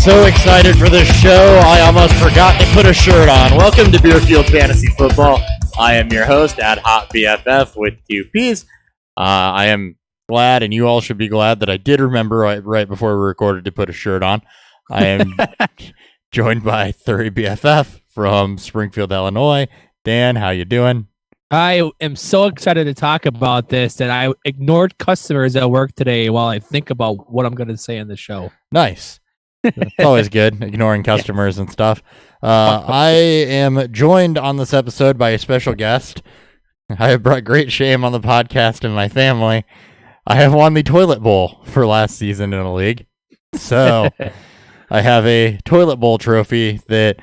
So excited for this show, I almost forgot to put a shirt on. Welcome to Beerfield Fantasy Football. I am your host at Hot BFF with two P's. I am glad, and you all should be glad, that I did remember right before we recorded to put a shirt on. I am joined by Thurry BFF from Springfield, Illinois. Dan, how you doing? I am so excited to talk about this that I ignored customers at work today while I think about what I'm going to say in the show. Nice. It's always good, ignoring customers and stuff. I am joined on this episode by a special guest. I have brought great shame on the podcast and my family. I have won the toilet bowl for last season in a league. So I have a toilet bowl trophy that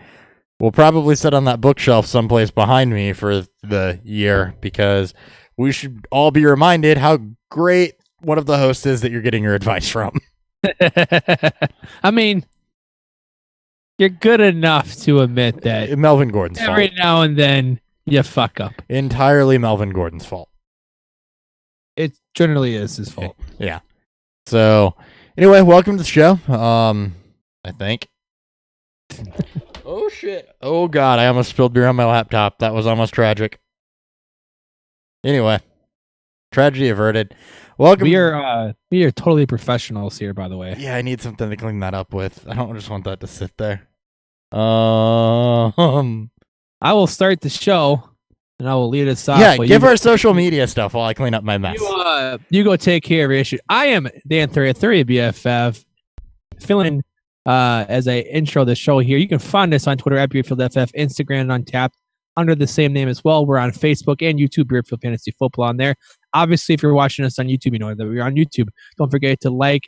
will probably sit on that bookshelf someplace behind me for the year, because we should all be reminded how great one of the hosts is that you're getting your advice from. I mean, you're good enough to admit that Melvin Gordon's every fault. now and then you fuck up. Entirely Melvin Gordon's fault. It generally is his fault. Yeah. So, anyway, welcome to the show. I think. Oh, shit. Oh, God. I almost spilled beer on my laptop. That was almost tragic. Anyway, tragedy averted. Welcome. We are totally professionals here, by the way. Yeah, I need something to clean that up with. I don't just want that to sit there. I will start the show and I will lead us off. Yeah, give our social media stuff while I clean up my mess. You go take care of your issue. I am Dan Thurry BFF, filling as I intro the show here. You can find us on Twitter at BeerfieldFF, Instagram and Untapped under the same name as well. We're on Facebook and YouTube, Beerfield Fantasy Football on there. Obviously, if you're watching us on YouTube, you know that we're on YouTube. Don't forget to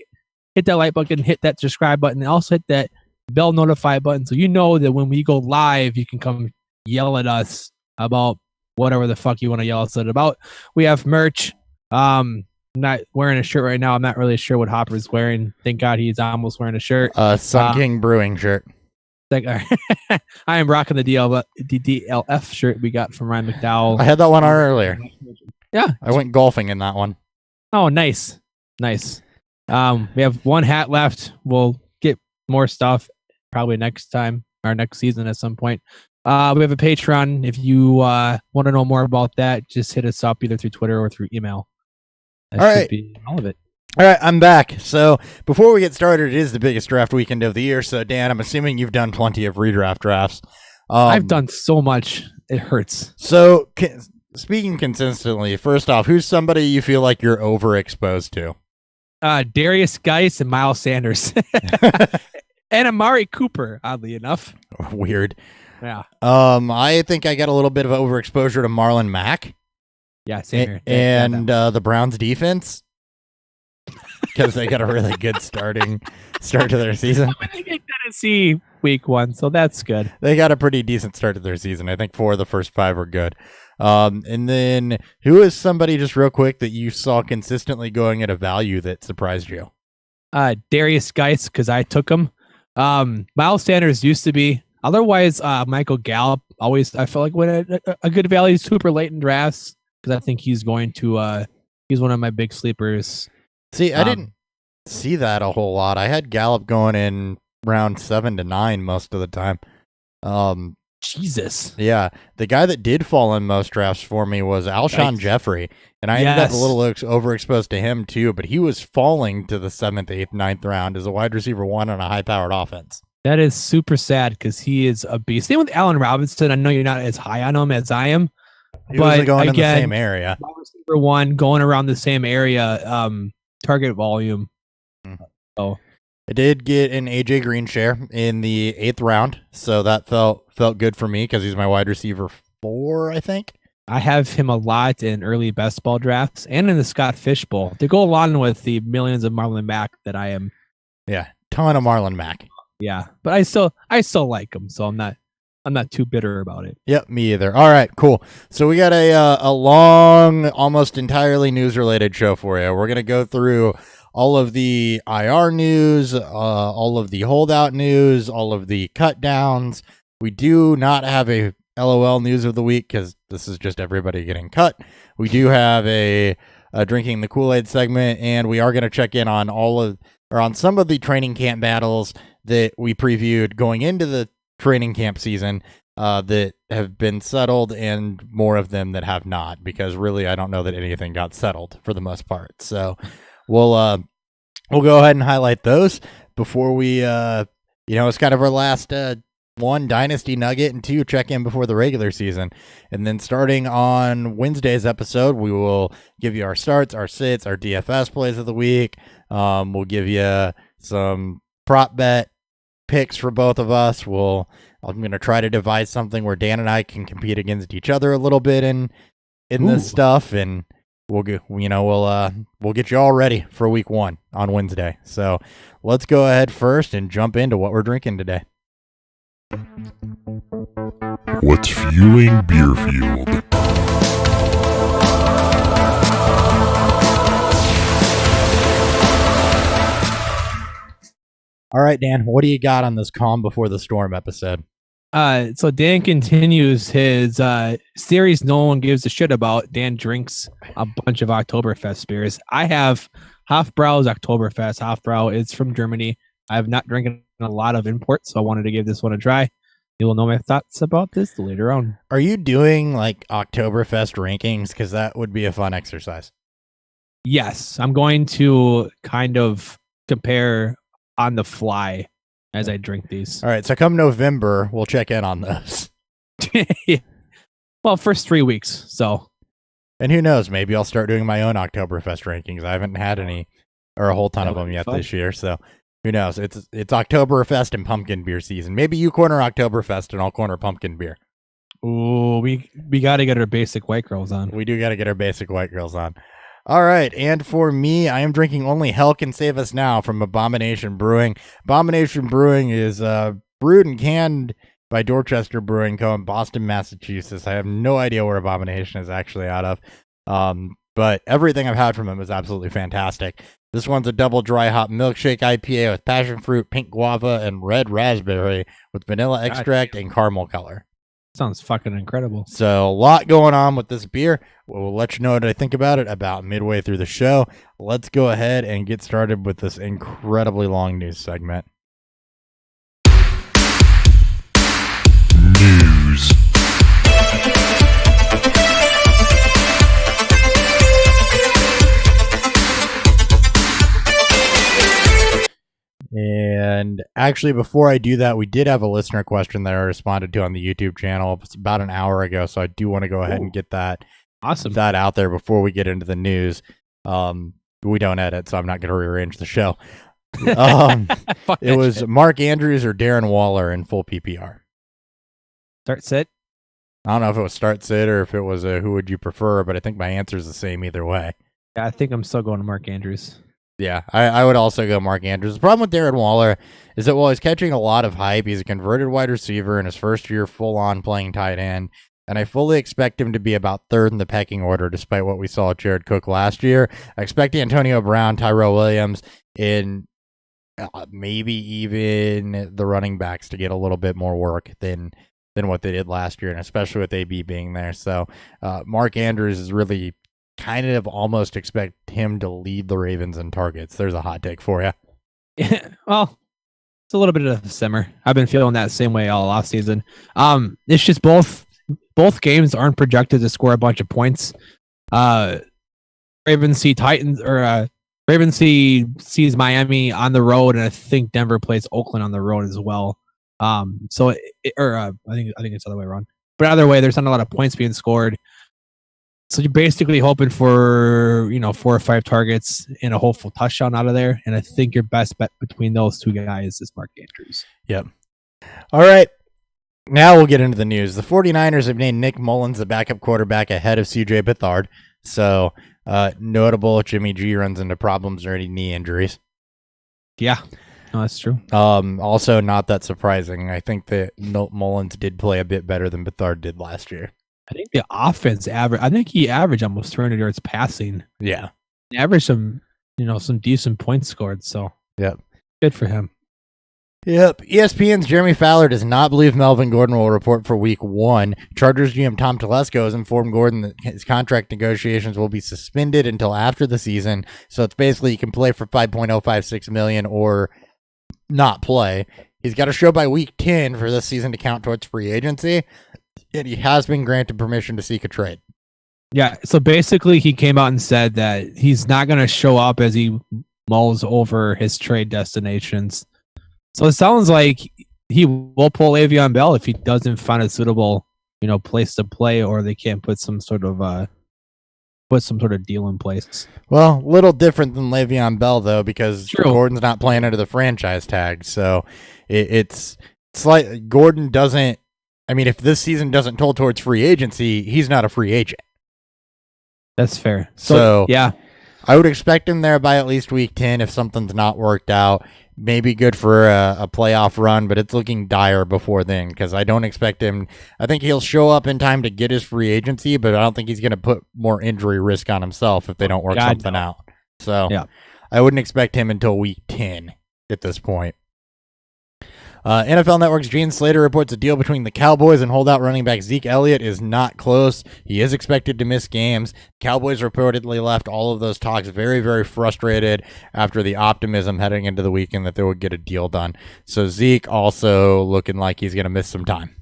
hit that like button, hit that subscribe button, and also hit that bell notify button so you know that when we go live, you can come yell at us about whatever the fuck you want to yell at us about. We have merch. I'm not wearing a shirt right now. I'm not really sure what Hopper's wearing. Thank God he's almost wearing a shirt. Sun King Brewing shirt. I am rocking the DLF shirt we got from Ryan McDowell. I had that one on earlier. Yeah. I went golfing in that one. Oh, nice. Nice. We have one hat left. We'll get more stuff probably next time, or next season at some point. We have a Patreon. If you want to know more about that, just hit us up either through Twitter or through email. That should be all of it. All right, I'm back. So before we get started, it is the biggest draft weekend of the year. So Dan, I'm assuming you've done plenty of redraft drafts. I've done so much. It hurts. So speaking consistently, first off, who's somebody you feel like you're overexposed to? Darius Geis and Miles Sanders. And Amari Cooper, oddly enough. Weird. Yeah. I think I got a little bit of overexposure to Marlon Mack. Yeah, same here. And the Browns defense, because they got a really good start to their season. They get Tennessee week 1, so that's good. They got a pretty decent start to their season. I think 4 of the first 5 were good. And then who is somebody, just real quick, that you saw consistently going at a value that surprised you? Darius Geis, because I took him. Miles Sanders used to be. Otherwise, Michael Gallup always, I feel like, went a good value super late in drafts, because I think he's going to, he's one of my big sleepers. See, I didn't see that a whole lot. I had Gallup going in round 7 to 9 most of the time. Jesus. Yeah. The guy that did fall in most drafts for me was Alshon Jeffrey. And I ended up a little overexposed to him too, but he was falling to the 7th, 8th, 9th round as a wide receiver 1 on a high-powered offense. That is super sad because he is a beast. Same with Allen Robinson. I know you're not as high on him as I am. He was going in the same area. Wide receiver 1 going around the same area, target volume. Oh. I did get an AJ Green share in the 8th round, so that felt good for me because he's my wide receiver 4, I think. I have him a lot in early best ball drafts and in the Scott Fish Bowl to go along with the millions of Marlon Mack that I am. Yeah, ton of Marlon Mack. Yeah, but I still like him, so I'm not too bitter about it. Yep, me either. All right, cool. So we got a long, almost entirely news-related show for you. We're gonna go through all of the IR news, all of the holdout news, all of the cut downs. We do not have a LOL news of the week because this is just everybody getting cut. We do have a Drinking the Kool-Aid segment, and we are going to check in on on some of the training camp battles that we previewed going into the training camp season that have been settled, and more of them that have not, because really I don't know that anything got settled for the most part. So we'll go ahead and highlight those before we it's kind of our last one Dynasty Nugget and two check in before the regular season. And then starting on Wednesday's episode, we will give you our starts, our sits, our DFS plays of the week. We'll give you some prop bet picks for both of us. I'm going to try to devise something where Dan and I can compete against each other a little bit in this stuff, and we'll get you all ready for week 1 on Wednesday. So let's go ahead first and jump into what we're drinking today. What's fueling Beerfield? All right, Dan, what do you got on this Calm Before the Storm episode? So Dan continues his series no one gives a shit about. Dan drinks a bunch of Oktoberfest beers. I have Hofbrau's Oktoberfest. Hofbrau is from Germany. I have not drinking a lot of imports, so I wanted to give this one a try. You will know my thoughts about this later on. Are you doing like Oktoberfest rankings? Because that would be a fun exercise. Yes, I'm going to kind of compare on the fly as I drink these. All right, so come November, we'll check in on those. Well, first 3 weeks, so. And who knows, maybe I'll start doing my own Oktoberfest rankings. I haven't had any, or a whole ton of them yet this year, so who knows? It's Oktoberfest and pumpkin beer season. Maybe you corner Oktoberfest and I'll corner pumpkin beer. Ooh, we got to get our basic white girls on. We do got to get our basic white girls on. All right, and for me, I am drinking only Hell Can Save Us Now from Abomination Brewing. Abomination Brewing is brewed and canned by Dorchester Brewing Co. in Boston, Massachusetts. I have no idea where Abomination is actually out of, but everything I've had from them is absolutely fantastic. This one's a double dry hop milkshake IPA with passion fruit, pink guava, and red raspberry with vanilla extract and caramel color. Sounds fucking incredible. So a lot going on with this beer. We'll let you know what I think about it about midway through the show. Let's go ahead and get started with this incredibly long news segment. News. And actually, before I do that, we did have a listener question that I responded to on the YouTube channel. It's about an hour ago, so I do want to go ahead and get that out there before we get into the news. We don't edit, so I'm not going to rearrange the show. It was Mark Andrews or Darren Waller in full PPR. Start sit. I don't know if it was start sit or if it was a who would you prefer, but I think my answer is the same either way. Yeah, I think I'm still going to Mark Andrews. Yeah, I would also go Mark Andrews. The problem with Darren Waller is that while he's catching a lot of hype, he's a converted wide receiver in his first year full-on playing tight end, and I fully expect him to be about third in the pecking order despite what we saw at Jared Cook last year. I expect Antonio Brown, Tyrell Williams, and maybe even the running backs to get a little bit more work than what they did last year, and especially with AB being there. So Mark Andrews is really kind of almost expect him to lead the Ravens in targets. There's a hot take for you. Well, it's a little bit of a simmer. I've been feeling that same way all off season. It's just both games aren't projected to score a bunch of points. Ravens sees Miami on the road, and I think Denver plays Oakland on the road as well. I think it's the other way around. But either way, there's not a lot of points being scored. So you're basically hoping for, 4 or 5 targets and a hopeful touchdown out of there. And I think your best bet between those two guys is Mark Andrews. Yep. All right. Now we'll get into the news. The 49ers have named Nick Mullins the backup quarterback ahead of CJ Beathard. So notable, Jimmy G runs into problems or any knee injuries. Yeah, no, that's true. Also not that surprising. I think that Mullins did play a bit better than Beathard did last year. I think the offense I think he averaged almost 300 yards passing. Yeah. He averaged some decent points scored. So yep. Good for him. Yep. ESPN's Jeremy Fowler does not believe Melvin Gordon will report for week 1. Chargers GM Tom Telesco has informed Gordon that his contract negotiations will be suspended until after the season. So it's basically you can play for $5.056 million or not play. He's got to show by week 10 for this season to count towards free agency. And he has been granted permission to seek a trade. Yeah, so basically he came out and said that he's not going to show up as he mulls over his trade destinations. So it sounds like he will pull Le'Veon Bell if he doesn't find a suitable, place to play, or they can't put some sort of deal in place. Well, a little different than Le'Veon Bell though, because True. Gordon's not playing under the franchise tag. So it's like Gordon doesn't. I mean, if this season doesn't toll towards free agency, he's not a free agent. That's fair. So yeah, I would expect him there by at least week 10 if something's not worked out. Maybe good for a playoff run, but it's looking dire before then because I don't expect him. I think he'll show up in time to get his free agency, but I don't think he's going to put more injury risk on himself if they don't work something out. So yeah. I wouldn't expect him until week 10 at this point. NFL Network's Gene Slater reports a deal between the Cowboys and holdout running back Zeke Elliott is not close. He is expected to miss games. Cowboys reportedly left all of those talks very, very frustrated after the optimism heading into the weekend that they would get a deal done. So Zeke also looking like he's going to miss some time.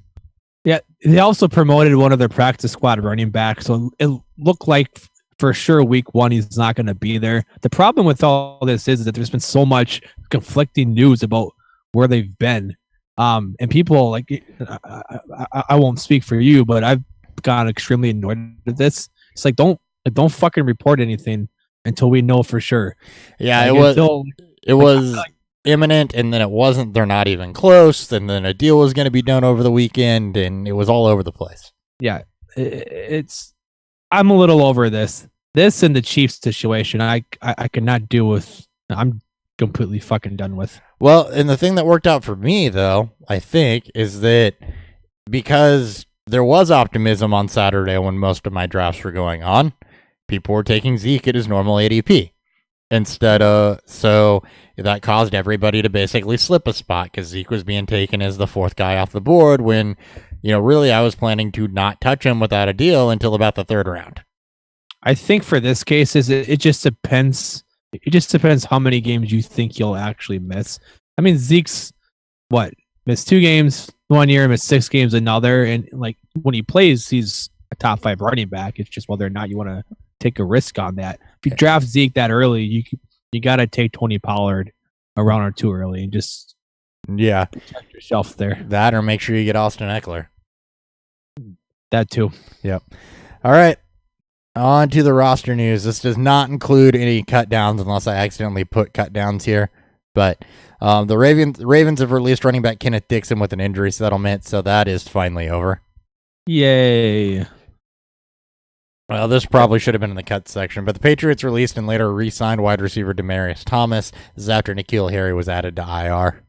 Yeah, they also promoted one of their practice squad running backs, so it looked like for sure week 1 he's not going to be there. The problem with all this is that there's been so much conflicting news about where they've been. And people like, I won't speak for you, but I've gotten extremely annoyed with this. It's like, don't fucking report anything until we know for sure. Yeah, like, it was imminent, and then it wasn't. They're not even close. And then a deal was going to be done over the weekend, and it was all over the place. Yeah, I'm a little over this and the Chiefs situation. I cannot deal with. I'm completely fucking done with. Well, and the thing that worked out for me, though, I think, is that because there was optimism on Saturday when most of my drafts were going on, people were taking Zeke at his normal ADP so that caused everybody to basically slip a spot because Zeke was being taken as the 4th guy off the board when, really I was planning to not touch him without a deal until about the 3rd round. I think for this case, it just depends. It just depends how many games you think you'll actually miss. I mean, Zeke's missed 2 games 1 year, missed 6 games another, and like when he plays, he's a top 5 running back. It's just whether or not you want to take a risk on that. If you draft Zeke that early, you got to take Tony Pollard a round or 2 early and just protect yourself there. That or make sure you get Austin Eckler. That too. Yep. All right. On to the roster news. This does not include any cut downs unless I accidentally put cut downs here. But the Ravens have released running back Kenneth Dixon with an injury settlement, so that is finally over. Yay. Well, this probably should have been in the cut section, but the Patriots released and later re-signed wide receiver Demaryius Thomas. This is after N'Keal Harry was added to IR.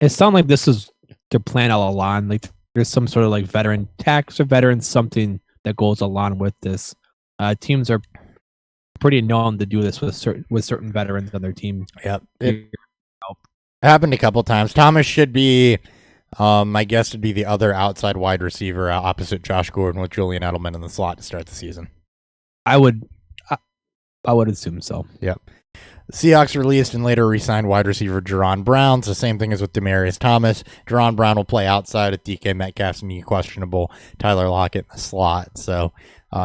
It sounded like this was their plan all along. Like there's some sort of like veteran tax or veteran something that goes along with this. Teams are pretty known to do this with certain veterans on their team. Yep. It happened a couple times. Thomas should be, my guess would be the other outside wide receiver opposite Josh Gordon with Julian Edelman in the slot to start the season. I would assume so. Yep. The Seahawks released and later re-signed wide receiver Jerron Brown. It's the same thing as with Demaryius Thomas. Jerron Brown will play outside with DK Metcalf and questionable Tyler Lockett in the slot. So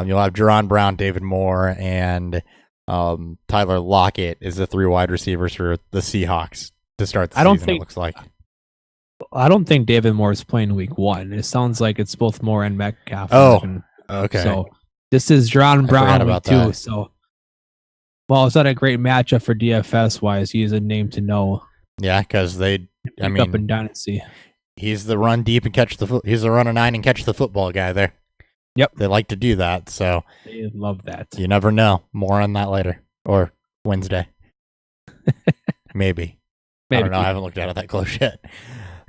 you'll have Jerron Brown, David Moore, and Tyler Lockett is the 3 wide receivers for the Seahawks to start the season, it looks like. I don't think David Moore is playing week 1. It sounds like it's both Moore and Metcalf. Okay. So this is Jerron Brown week 2. That. So, well, it's not a great matchup for DFS wise. He's a name to know. Yeah, because up in Dynasty. He's the run deep and catch the he's the run a 9 and catch the football guy there. Yep. They like to do that, so they love that. You never know. More on that later. Or Wednesday. Maybe. I don't know. I haven't looked at it that close yet.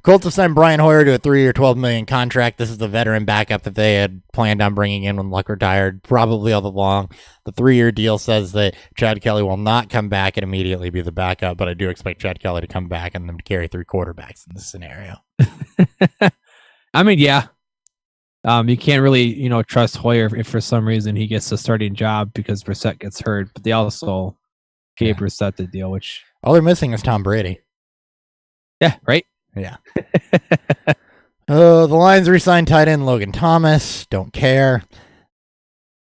Colts have signed Brian Hoyer to a 3-year, $12 million contract. This is the veteran backup that they had planned on bringing in when Luck retired, probably all along. The 3-year deal says that Chad Kelly will not come back and immediately be the backup, but I do expect Chad Kelly to come back and them to carry 3 quarterbacks in this scenario. I mean, yeah. You can't really, trust Hoyer if for some reason he gets a starting job because Brissett gets hurt. But they also gave Brissett the deal, which all they're missing is Tom Brady. Yeah, right? Yeah. The Lions re-signed tight end Logan Thomas. Don't care.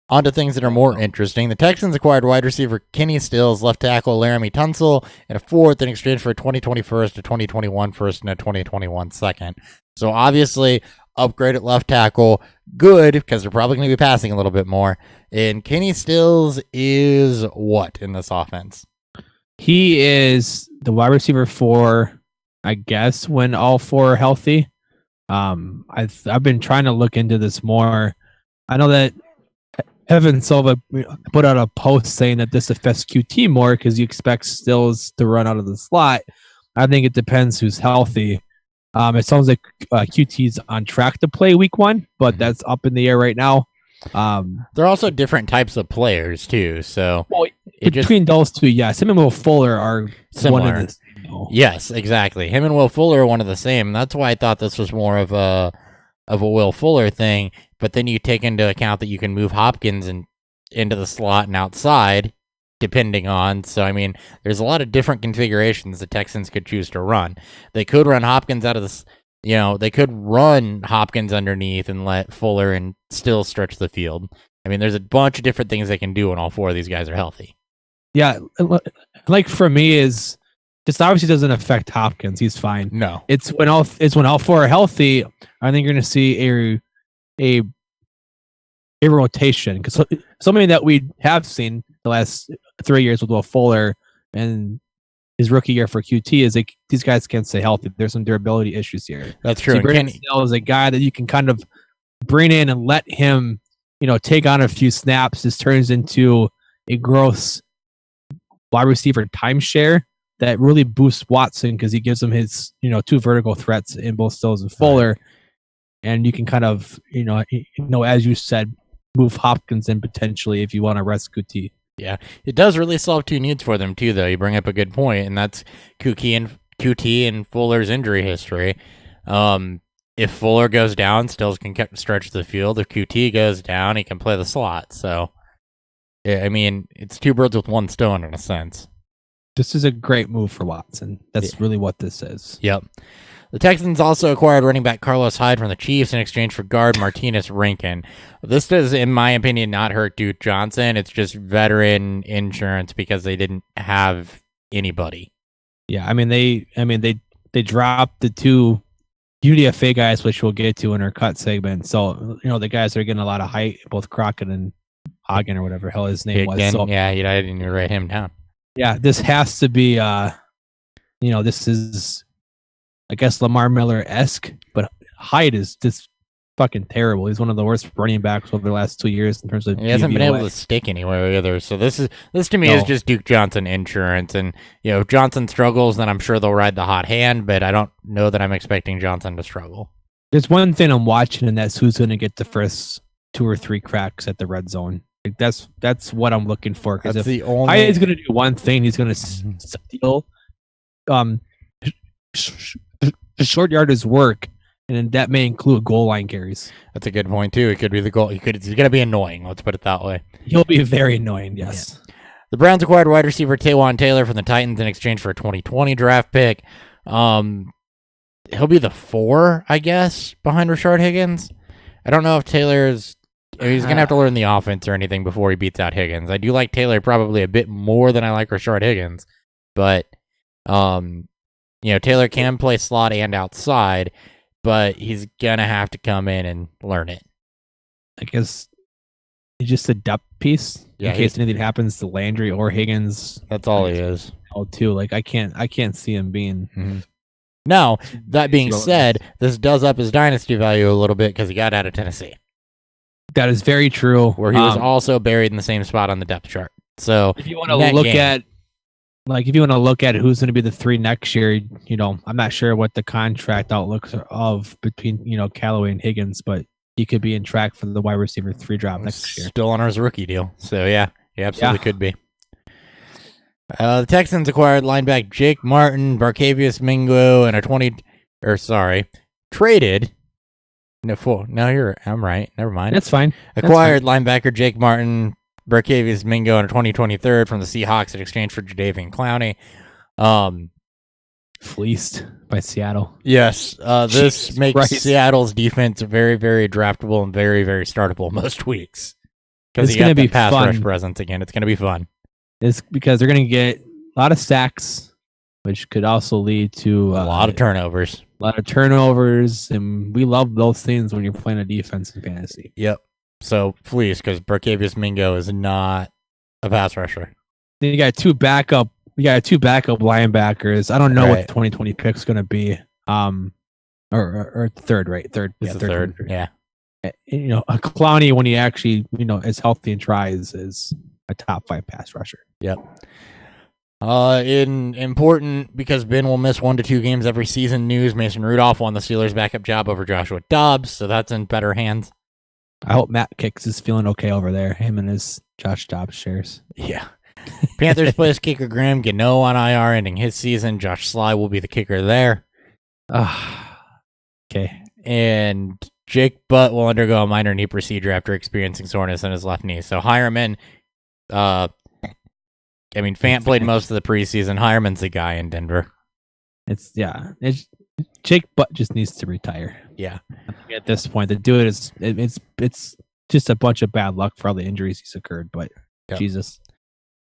On to things that are more interesting. The Texans acquired wide receiver Kenny Stills, left tackle Laramie Tunsil, and a 4th in exchange for a 2020 first, a 2021 first, and a 2021 second. So obviously, upgrade at left tackle. Good, because they're probably going to be passing a little bit more. And Kenny Stills is what in this offense? He is the wide receiver 4, I guess, when all 4 are healthy. I've been trying to look into this more. I know that Evan Silva put out a post saying that this affects QT more because you expect Stills to run out of the slot. I think it depends who's healthy. It sounds like QT's on track to play week 1, but that's up in the air right now. They're also different types of players too. So between those two, yes, him and Will Fuller are similar. One of the, Yes, exactly. Him and Will Fuller are one of the same. That's why I thought this was more of a Will Fuller thing. But then you take into account that you can move Hopkins into the slot and outside, depending on. So, I mean, there's a lot of different configurations the Texans could choose to run. They could run Hopkins out of the, they could run Hopkins underneath and let Fuller and still stretch the field. I mean, there's a bunch of different things they can do when all 4 of these guys are healthy. Yeah, like for me is this obviously doesn't affect Hopkins. He's fine. No, it's when all 4 are healthy. I think you're going to see a rotation because something that we have seen the last 3 years with Will Fuller and his rookie year for QT is like these guys can't stay healthy. There's some durability issues here. That's true. So Brandon Snell is a guy that you can kind of bring in and let him, take on a few snaps. This turns into a gross wide receiver timeshare that really boosts Watson because he gives him his, 2 vertical threats in both Stills and Fuller. Right. And you can kind of, as you said, move Hopkins in potentially if you want to rest QT. Yeah, it does really solve 2 needs for them too, though. You bring up a good point, and that's QT and Fuller's injury history. If Fuller goes down, Stills can stretch the field. If QT goes down, he can play the slot. So, yeah, I mean, it's 2 birds with 1 stone in a sense. This is a great move for Watson. That's really what this is. Yep. The Texans also acquired running back Carlos Hyde from the Chiefs in exchange for guard Martinez Rankin. This does, in my opinion, not hurt Duke Johnson. It's just veteran insurance because they didn't have anybody. Yeah, I mean they dropped the 2 UDFA guys, which we'll get to in our cut segment. So the guys are getting a lot of height, both Crockett and Hagen or whatever hell his name was. So, yeah, I didn't even write him down. Yeah, this has to be this is, I guess, Lamar Miller-esque, but Hyde is just fucking terrible. He's one of the worst running backs over the last 2 years in terms of he hasn't been able to stick anywhere either. So this to me is just Duke Johnson insurance. And if Johnson struggles, then I'm sure they'll ride the hot hand, but I don't know that I'm expecting Johnson to struggle. There's one thing I'm watching, and that's who's going to get the first 2 or 3 cracks at the red zone. Like that's what I'm looking for. Because if Hyde is going to do one thing, he's going to steal short yardage work, and that may include goal line carries. That's a good point too. It could be the goal. He's going to be annoying. Let's put it that way. He'll be very annoying. Yes. Yeah. The Browns acquired wide receiver Taywan Taylor from the Titans in exchange for a 2020 draft pick. He'll be the 4, I guess, behind Rashard Higgins. I don't know if Taylor's. He's going to have to learn the offense or anything before he beats out Higgins. I do like Taylor probably a bit more than I like Rashard Higgins, but Taylor can play slot and outside, but he's going to have to come in and learn it. I guess he's just a depth piece in case anything happens to Landry or Higgins. That's all he is. Too. Like I can't see him being. Mm-hmm. Now, that being said, this does up his dynasty value a little bit because he got out of Tennessee. That is very true. Where he was also buried in the same spot on the depth chart. So if you want to look at like if you want to look at who's going to be the 3 next year, I'm not sure what the contract outlooks are of between, Callaway and Higgins, but he could be in track for the wide receiver 3 drop next year. Still on his rookie deal. So, yeah, he absolutely could be. The Texans acquired linebacker Jake Martin, Barkevius Mingo, and traded. I'm right. Never mind. That's fine. Acquired linebacker Jake Martin, Barkevius Mingo, and a 2023 from the Seahawks in exchange for Jadeveon Clowney. Fleeced by Seattle. Yes. This Jesus makes Christ. Seattle's defense very, very draftable and very, very startable most weeks. Because It's you gonna got be the pass fun. rush presence again. It's going to be fun. It's because they're going to get a lot of sacks, which could also lead to A lot of turnovers. and we love those things when you're playing a defense in fantasy. Yep. So, please, because Barkevius Mingo is not a pass rusher. Then you got two backup linebackers. I don't know what Right. the 2020 pick's going to be. Or third, right? Third. It's Yeah, the third. 23. Yeah. A Clowney, when he actually, is healthy and tries, is a top 5 pass rusher. Yep. Important because Ben will miss 1 to 2 games every season news. Mason Rudolph won the Steelers' backup job over Joshua Dobbs, so that's in better hands. I hope Matt Kicks is feeling okay over there. Him and his Josh Dobbs shares. Yeah. Panthers plays kicker Graham Gano on IR, ending his season. Josh Sly will be the kicker there. Okay. And Jake Butt will undergo a minor knee procedure after experiencing soreness in his left knee. So Hireman, Fant played most of the preseason. Hireman's the guy in Denver. Jake Butt just needs to retire. Yeah. At this point, to do it is it's just a bunch of bad luck for all the injuries he's occurred. But Yep. Jesus,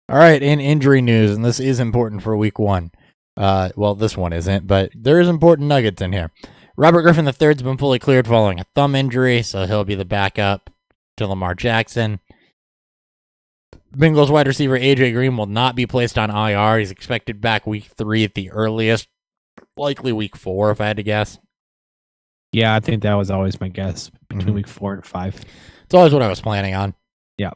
All right, in injury news, and this is important for week 1. Well, this one isn't, but there is important nuggets in here. Robert Griffin III has been fully cleared following a thumb injury, so he'll be the backup to Lamar Jackson. Bengals wide receiver AJ Green will not be placed on IR. He's expected back week 3 at the earliest, likely week 4 if I had to guess. yeah, I think that was always my guess between Mhm. week 4 and 5. It's always what I was planning on. Yeah.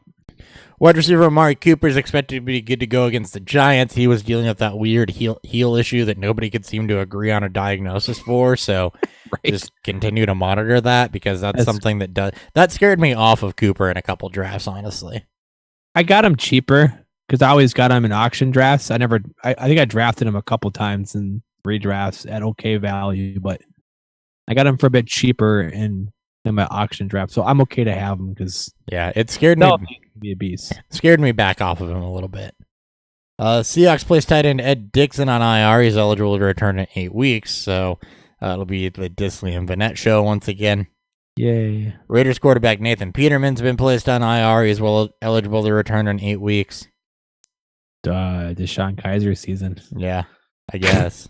Wide receiver Amari Cooper is expected to be good to go against the Giants. He was dealing with that weird heel issue that nobody could seem to agree on a diagnosis for, so Right. just continue to monitor that because that's something that scared me off of Cooper in a couple drafts, honestly. I got him cheaper because I always got him in auction drafts. I think I drafted him a couple times in redrafts at okay value, but I got him for a bit cheaper in my auction draft. So I'm okay to have him because Yeah, it scared me. he can be a beast. Scared me back off of him a little bit. Seahawks plays tight end Ed Dixon on IR. He's eligible to return in 8 weeks, so it'll be the Disley and Vanette show once again. Yay. Raiders quarterback Nathan Peterman's been placed on IR. He's eligible to return in 8 weeks. Deshaun Kaiser season. Yeah, I guess.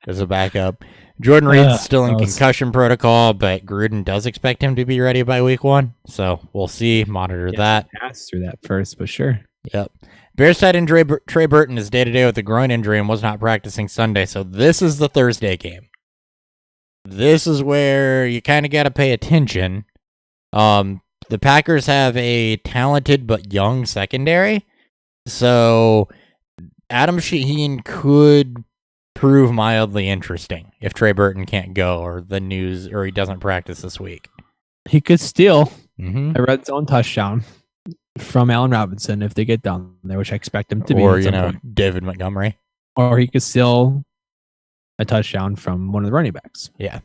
As a backup. Jordan Reed's still in concussion protocol, but Gruden does expect him to be ready by week 1. So we'll see. Monitor that. Pass through that first, but sure. Yep. Bears tight end Trey Burton is day-to-day with a groin injury and was not practicing Sunday. So this is the Thursday game. This is where you kind of got to pay attention. The Packers have a talented but young secondary. So Adam Shaheen could prove mildly interesting if Trey Burton can't go or he doesn't practice this week. He could steal Mm-hmm. a red zone touchdown from Allen Robinson if they get down there, which I expect him to be. Or, at some point. David Montgomery. Or he could steal a touchdown from one of the running backs. Yeah.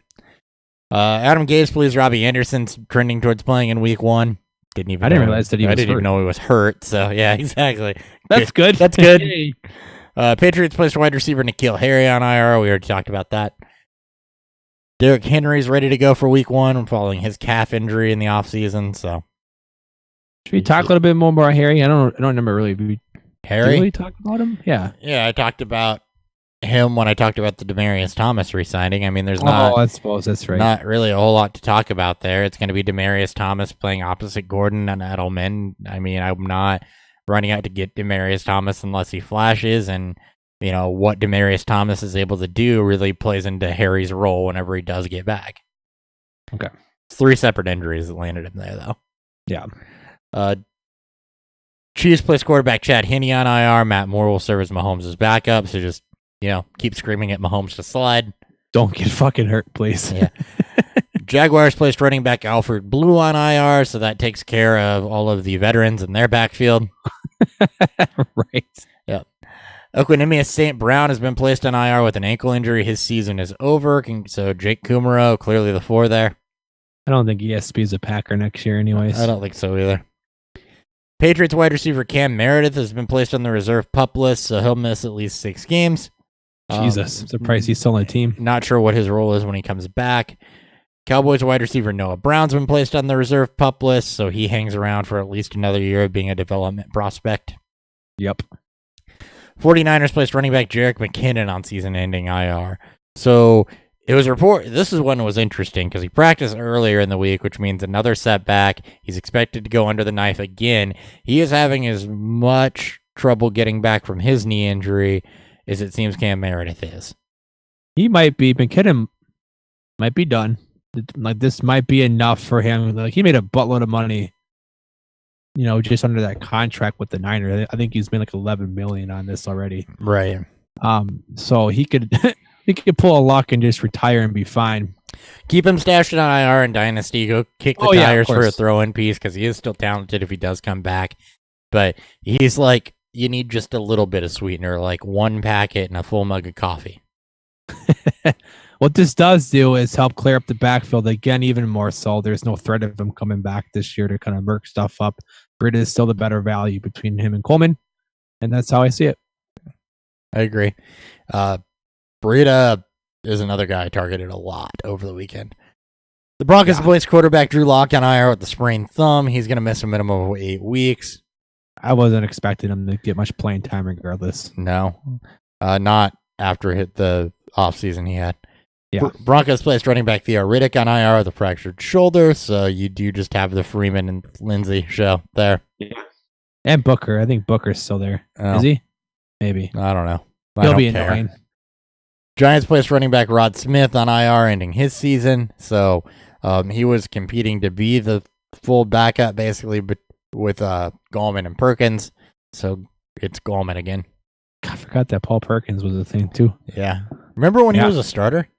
Adam Gase believes Robbie Anderson's trending towards playing in week 1. I didn't realize that he was I didn't even hurt. know he was hurt. So yeah, exactly. That's good. That's good. Yay. Patriots placed wide receiver N'Keal Harry on IR. We already talked about that. Derrick Henry's ready to go for week 1 following his calf injury in the offseason. So Should we talk a little bit more about Harry? I don't remember really. Did we Harry? really talk about him? Yeah. Yeah, I talked about him when I talked about the Demaryius Thomas re-signing. I mean, there's I suppose that's right. not really a whole lot to talk about there. It's going to be Demaryius Thomas playing opposite Gordon and Edelman. I mean, I'm not running out to get Demaryius Thomas unless he flashes, and what Demaryius Thomas is able to do really plays into Harry's role whenever he does get back. Okay. It's 3 separate injuries that landed him there, though. Yeah. Chiefs place quarterback Chad Henne on IR. Matt Moore will serve as Mahomes' backup. So just, keep screaming at Mahomes to slide. Don't get fucking hurt, please. Yeah. Jaguars placed running back Alfred Blue on IR, so that takes care of all of the veterans in their backfield. Right. Yep. Equanimous St. Brown has been placed on IR with an ankle injury. His season is over. So Jake Kumaro, clearly the 4 there. I don't think ESP is a Packer next year anyways. I don't think so either. Patriots wide receiver Cam Meredith has been placed on the reserve PUP list, so he'll miss at least 6 games. Jesus, surprised he's still on the team. Not sure what his role is when he comes back. Cowboys wide receiver Noah Brown's been placed on the reserve PUP list, so he hangs around for at least another year of being a development prospect. Yep. 49ers placed running back Jerick McKinnon on season-ending IR. So it was this is when it was interesting because he practiced earlier in the week, which means another setback. He's expected to go under the knife again. He is having as much trouble getting back from his knee injury as it seems Cam Meredith is. McKinnon might be done. Like, this might be enough for him. Like, he made a buttload of money, just under that contract with the Niners. I think he's made like $11 million on this already. Right. So he could he could pull a luck and just retire and be fine. Keep him stashed on IR and Dynasty. Go kick the tires for a throw-in piece because he is still talented if he does come back. But he's like, you need just a little bit of sweetener, like 1 packet and a full mug of coffee. What this does do is help clear up the backfield again, even more so. There's no threat of him coming back this year to kind of murk stuff up. Britta is still the better value between him and Coleman, and that's how I see it. I agree. Britta is another guy I targeted a lot over the weekend. The Broncos placed quarterback Drew Lock on IR with the sprained thumb. He's going to miss a minimum of 8 weeks. I wasn't expecting him to get much playing time regardless. No, not after the offseason he had. Yeah. Broncos placed running back Theo Riddick on IR with a fractured shoulder, so you do just have the Freeman and Lindsay show there. Yeah. And Booker. I think Booker's still there. Oh. Is he? Maybe. I don't know. He'll be annoying. Giants placed running back Rod Smith on IR ending his season, so he was competing to be the full backup basically with Gallman and Perkins, so it's Gallman again. I forgot that Paul Perkins was a thing too. Yeah. Remember when he was a starter?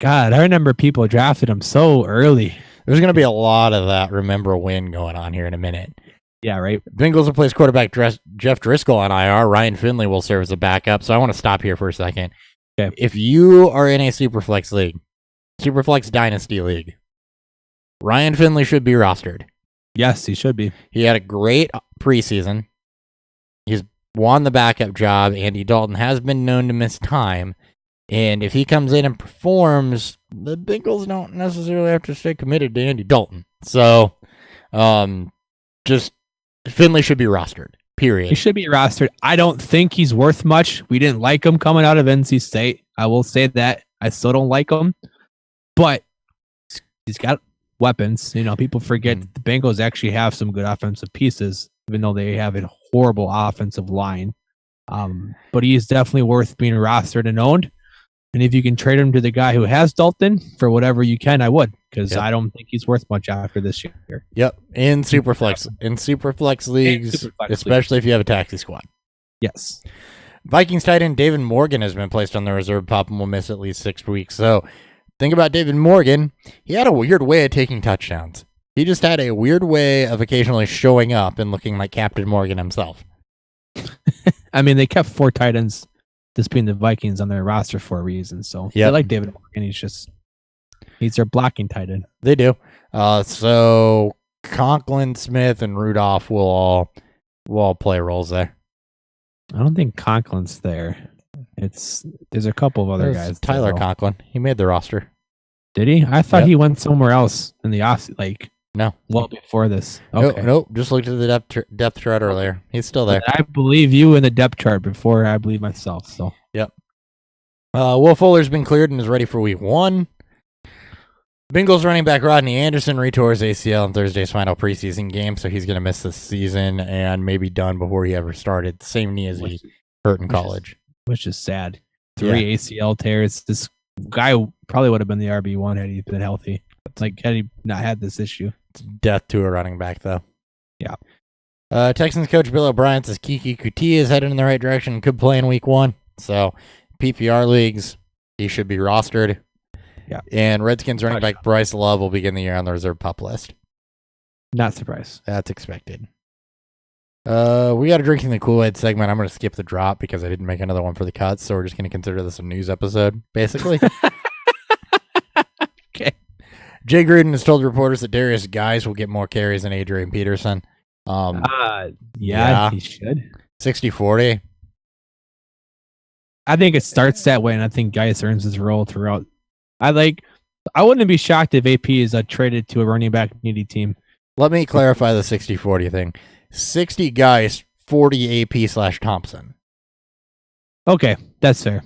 God, I remember people drafted him so early. There's going to be a lot of that remember when going on here in a minute. Yeah, right. Bengals have placed quarterback Jeff Driscoll on IR. Ryan Finley will serve as a backup. So I want to stop here for a second. Okay. If you are in a Superflex league, Superflex Dynasty league, Ryan Finley should be rostered. Yes, he should be. He had a great preseason. He's won the backup job. Andy Dalton has been known to miss time. And if he comes in and performs, the Bengals don't necessarily have to stay committed to Andy Dalton. So, just Finley should be rostered, period. He should be rostered. I don't think he's worth much. We didn't like him coming out of NC State. I will say that. I still don't like him. But he's got weapons. People forget the Bengals actually have some good offensive pieces, even though they have a horrible offensive line. But he is definitely worth being rostered and owned. And if you can trade him to the guy who has Dalton for whatever you can, I would, because I don't think he's worth much after this year. Yep, in Superflex leagues, especially if you have a taxi squad. Yes. Vikings tight end David Morgan has been placed on the reserve PUP and will miss at least 6 weeks. So think about David Morgan. He had a weird way of taking touchdowns. He just had a weird way of occasionally showing up and looking like Captain Morgan himself. I mean, they kept 4 tight ends. This being the Vikings on their roster for a reason. So they like David Morgan. He's their blocking tight end. They do. So Conklin, Smith, and Rudolph will all play roles there. I don't think Conklin's there. There's a couple of other guys. Tyler Conklin. He made the roster. Did he? I thought he went somewhere else in the no. Well, before this. Okay. Nope. Just looked at the depth chart earlier. He's still there. I believe you in the depth chart before I believe myself. So. Yep. Will Fuller's been cleared and is ready for week 1. Bengals running back Rodney Anderson retore his ACL in Thursday's final preseason game, so he's going to miss this season and may be done before he ever started. Same knee as he hurt in college. Which is sad. 3 ACL tears. This guy probably would have been the RB1 had he been healthy. Had he not had this issue. It's death to a running back, though. Yeah. Texans coach Bill O'Brien says Kiki Kuti is headed in the right direction and could play in week 1. So, PPR leagues, he should be rostered. Yeah. And Redskins running back Bryce Love will begin the year on the reserve pup list. Not surprised. That's expected. We got a drinking the Kool-Aid segment. I'm going to skip the drop because I didn't make another one for the cuts, so we're just going to consider this a news episode, basically. Okay. Jay Gruden has told reporters that Darius Guice will get more carries than Adrian Peterson. Yeah, he should. 60-40. I think it starts that way, and I think Guice earns his role throughout. I wouldn't be shocked if AP is traded to a running back needy team. Let me clarify the 60-40 thing. 60 Guice, 40 AP/Thompson. Okay, that's fair.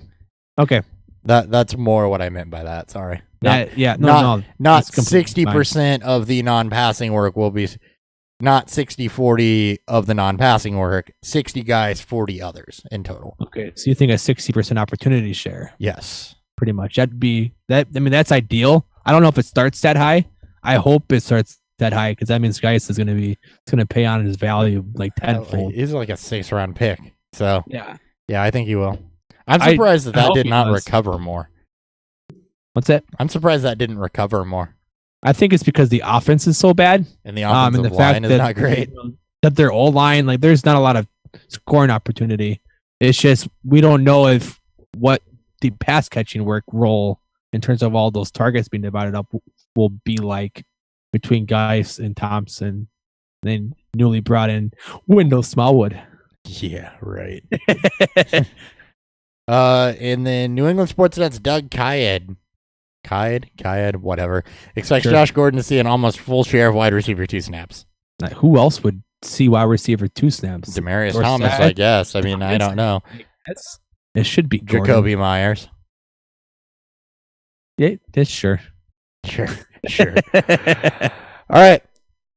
Okay. That's more what I meant by that. Sorry. Not 60% of the non-passing work will be, not 60-40 of the non-passing work, 60 guys, 40 others in total. Okay, so you think a 60% opportunity share? Yes. Pretty much. That'd be that. I mean, that's ideal. I don't know if it starts that high. I hope it starts that high because that means Guice is going to pay on his value like tenfold. He's like a 6th-round pick. So yeah, I think he will. I'm surprised that did not recover more. What's that? I'm surprised that didn't recover more. I think it's because the offense is so bad. And the offensive line is not great. That their O-line, like there's not a lot of scoring opportunity. It's just we don't know what the pass catching work role in terms of all those targets being divided up will be like between Guice and Thompson, and then newly brought in Wendell Smallwood. Yeah, right. And then New England Sportsnet's Doug Kyed, whatever, expects Josh Gordon to see an almost full share of wide receiver 2 snaps. Who else would see wide receiver 2 snaps? Demarius Thomas, I guess. I mean, I don't know. It should be Jacoby Myers. Yeah, that's sure. Sure. All right,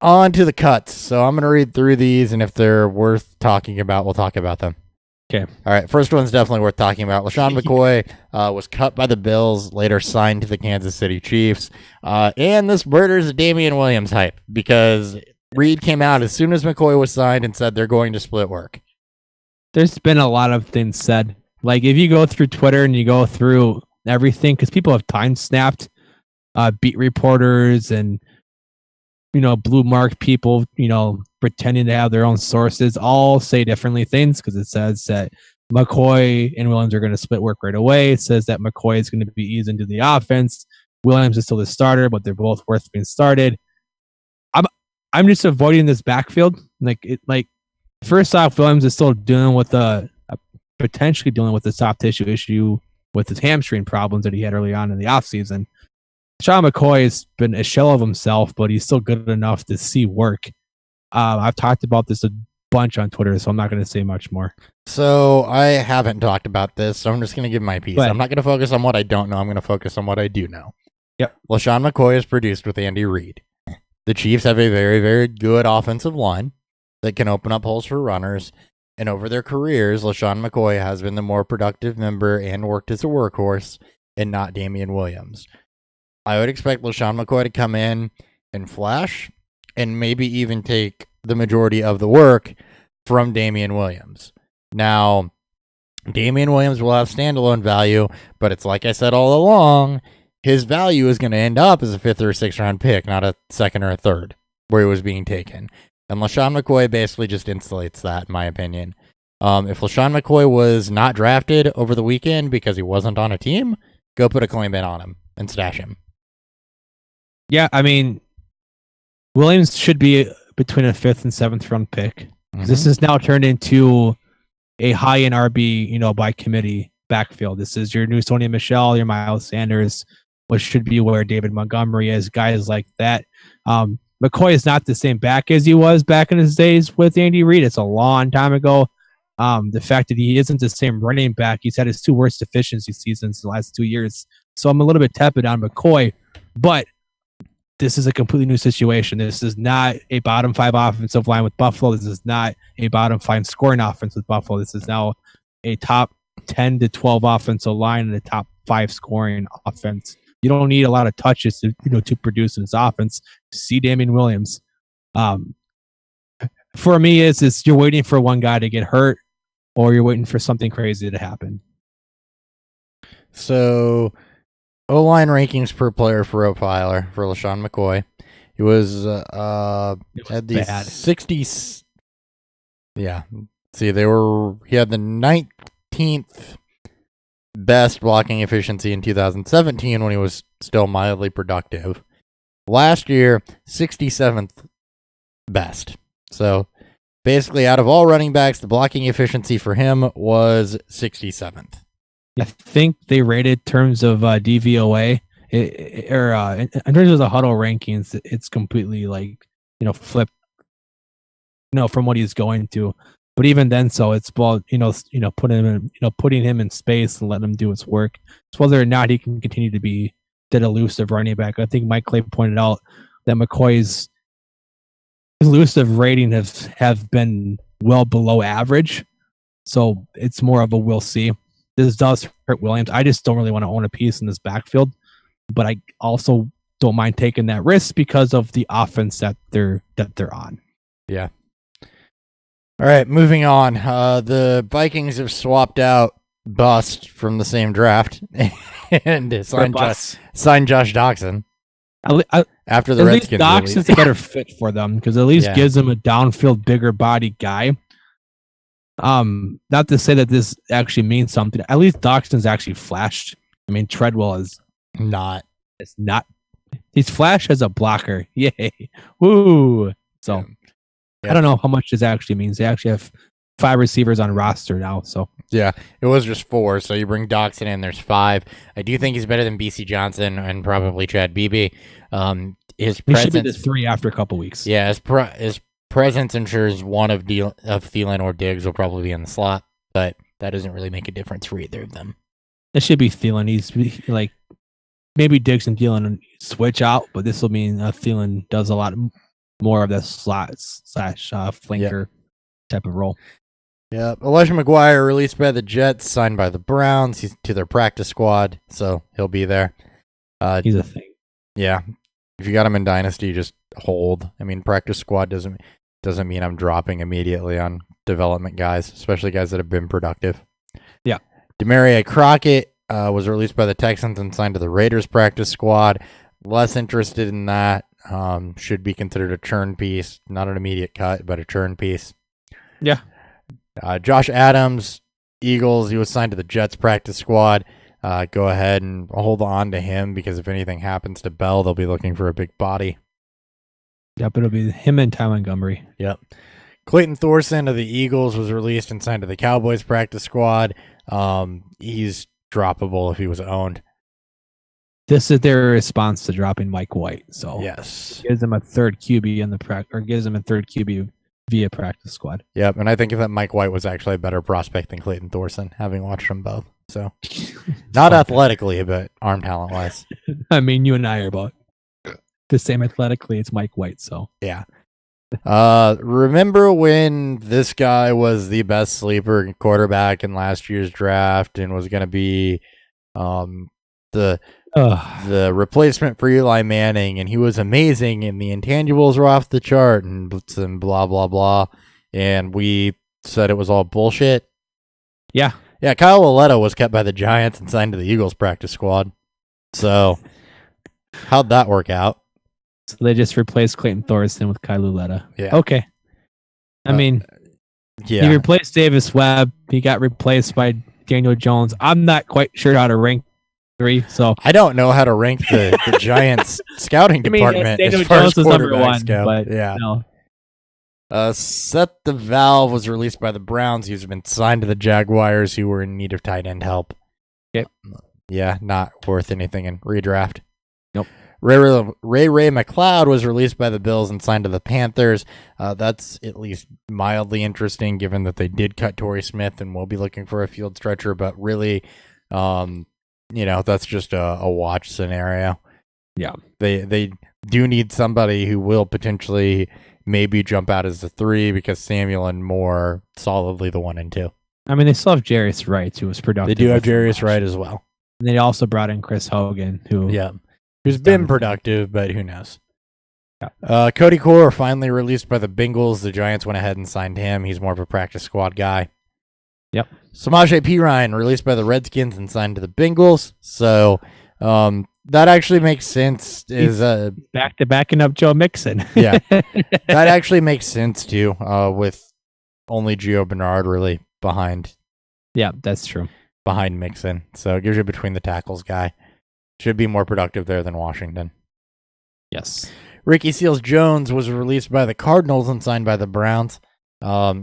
on to the cuts. So I'm going to read through these, and if they're worth talking about, we'll talk about them. Okay. All right, first one's definitely worth talking about. LaShawn McCoy was cut by the Bills, later signed to the Kansas City Chiefs. And this murders Damian Williams hype because Reed came out as soon as McCoy was signed and said they're going to split work. There's been a lot of things said. Like if you go through Twitter and you go through everything, because people have time snapped beat reporters and blue mark people, pretending to have their own sources, all say differently things because it says that McCoy and Williams are going to split work right away. It says that McCoy is going to be eased into the offense. Williams is still the starter, but they're both worth being started. I'm just avoiding this backfield. First off, Williams is still dealing with potentially dealing with the soft tissue issue with his hamstring problems that he had early on in the offseason. Sean McCoy has been a shell of himself, but he's still good enough to see work. I've talked about this a bunch on Twitter, so I'm not going to say much more. So I haven't talked about this, so I'm just going to give my piece. I'm not going to focus on what I don't know. I'm going to focus on what I do know. Yep. LaShawn McCoy is produced with Andy Reid. The Chiefs have a very, very good offensive line that can open up holes for runners. And over their careers, LaShawn McCoy has been the more productive member and worked as a workhorse and not Damian Williams. I would expect LaShawn McCoy to come in and flash and maybe even take the majority of the work from Damian Williams. Now, Damian Williams will have standalone value, but it's like I said all along, his value is going to end up as a 5th or 6th round pick, not a 2nd or a 3rd, where he was being taken. And LaShawn McCoy basically just insulates that, in my opinion. If LaShawn McCoy was not drafted over the weekend because he wasn't on a team, go put a claim in on him and stash him. Yeah, I mean, Williams should be between a 5th and 7th round pick. Mm-hmm. This is now turned into a high-end RB, by committee backfield. This is your new Sony Michel, your Miles Sanders, which should be where David Montgomery is, guys like that. McCoy is not the same back as he was back in his days with Andy Reid. It's a long time ago. The fact that he isn't the same running back, he's had his 2 worst efficiency seasons the last 2 years. So I'm a little bit tepid on McCoy, but this is a completely new situation. This is not a bottom 5 offensive line with Buffalo. This is not a bottom 5 scoring offense with Buffalo. This is now a top 10 to 12 offensive line and a top 5 scoring offense. You don't need a lot of touches to produce in this offense. See Damian Williams. for me is you're waiting for one guy to get hurt, or you're waiting for something crazy to happen. So, O-line rankings per player for Rottweiler for LaShawn McCoy. He was at the bad. 60s. Yeah. See, he had the 19th best blocking efficiency in 2017 when he was still mildly productive. Last year, 67th best. So basically, out of all running backs, the blocking efficiency for him was 67th. I think they rated terms of DVOA in terms of the huddle rankings. It's completely flipped, from what he's going to. But even then, so it's about putting him in space and letting him do his work. It's whether or not he can continue to be that elusive running back. I think Mike Clay pointed out that McCoy's elusive rating have been well below average. So it's more of a we'll see. This does hurt Williams. I just don't really want to own a piece in this backfield, but I also don't mind taking that risk because of the offense that they're on. Yeah. All right, moving on. The Vikings have swapped out Bust from the same draft and signed Josh Doxson after the Redskins. At least Doxson's a better fit for them because at least gives them a downfield, bigger body guy. Not to say that this actually means something. At least Doxson's actually flashed. I mean, Treadwell is not. It's not. He's flashed as a blocker. Yay! Woo! So I don't know how much this actually means. They actually have 5 receivers on roster now. So yeah, it was just 4. So you bring Doxson in, there's 5. I do think he's better than BC Johnson and probably Chad Beebe. His presence should be the 3 after a couple weeks. Yeah, his presence ensures one of Thielen or Diggs will probably be in the slot, but that doesn't really make a difference for either of them. It should be Thielen. He's like maybe Diggs and Thielen switch out, but this will mean Thielen does a lot more of the slot / flanker type of role. Yeah, Elijah McGuire released by the Jets, signed by the Browns. He's to their practice squad, so he'll be there. He's a thing. Yeah, if you got him in Dynasty, just hold. I mean, practice squad doesn't mean I'm dropping immediately on development guys, especially guys that have been productive. Yeah. Demaria Crockett was released by the Texans and signed to the Raiders practice squad. Less interested in that. Should be considered a churn piece. Not an immediate cut, but a churn piece. Yeah. Josh Adams, Eagles, he was signed to the Jets practice squad. Go ahead and hold on to him because if anything happens to Bell, they'll be looking for a big body. Yep, it'll be him and Ty Montgomery. Yep. Clayton Thorson of the Eagles was released and signed to the Cowboys practice squad. He's droppable if he was owned. This is their response to dropping Mike White. So yes, gives him a third QB in the gives him a third QB via practice squad. Yep, and I think that Mike White was actually a better prospect than Clayton Thorson, having watched them both. So not athletically, but arm talent wise. I mean, you and I are about the same athletically. It's Mike White. So yeah. Remember when this guy was the best sleeper quarterback in last year's draft and was going to be the replacement for Eli Manning, and he was amazing, and the intangibles were off the chart, and blah blah blah, and we said it was all bullshit. Yeah, Kyle Lauletta was kept by the Giants and signed to the Eagles practice squad. So how'd that work out? So they just replaced Clayton Thorson with Kyle Lauletta. Yeah. Okay. I mean, he replaced Davis Webb. He got replaced by Daniel Jones. I'm not quite sure how to rank 3. So I don't know how to rank the Giants scouting department. Daniel as far Jones as was number 1, go. but yeah. No. Seth the Valve was released by the Browns. He's been signed to the Jaguars, who were in need of tight end help. Okay. Yeah, not worth anything in redraft. Nope. Ray McLeod was released by the Bills and signed to the Panthers. That's at least mildly interesting, given that they did cut Torrey Smith and will be looking for a field stretcher. But really, that's just a watch scenario. Yeah, they do need somebody who will potentially maybe jump out as the 3 because Samuel and Moore solidly the 1 and 2. I mean, they still have Jarius Wright, who was productive. They do have Jarius Wright as well. And they also brought in Chris Hogan, who's been productive, but who knows? Cody Core finally released by the Bengals. The Giants went ahead and signed him. He's more of a practice squad guy. Yep. Samaje Perine released by the Redskins and signed to the Bengals. So that actually makes sense. Is back to backing up Joe Mixon. Yeah, that actually makes sense too. With only Gio Bernard really behind. Yeah, that's true. Behind Mixon, so it gives you a between the tackles guy. Should be more productive there than Washington. Yes. Ricky Seals-Jones was released by the Cardinals and signed by the Browns.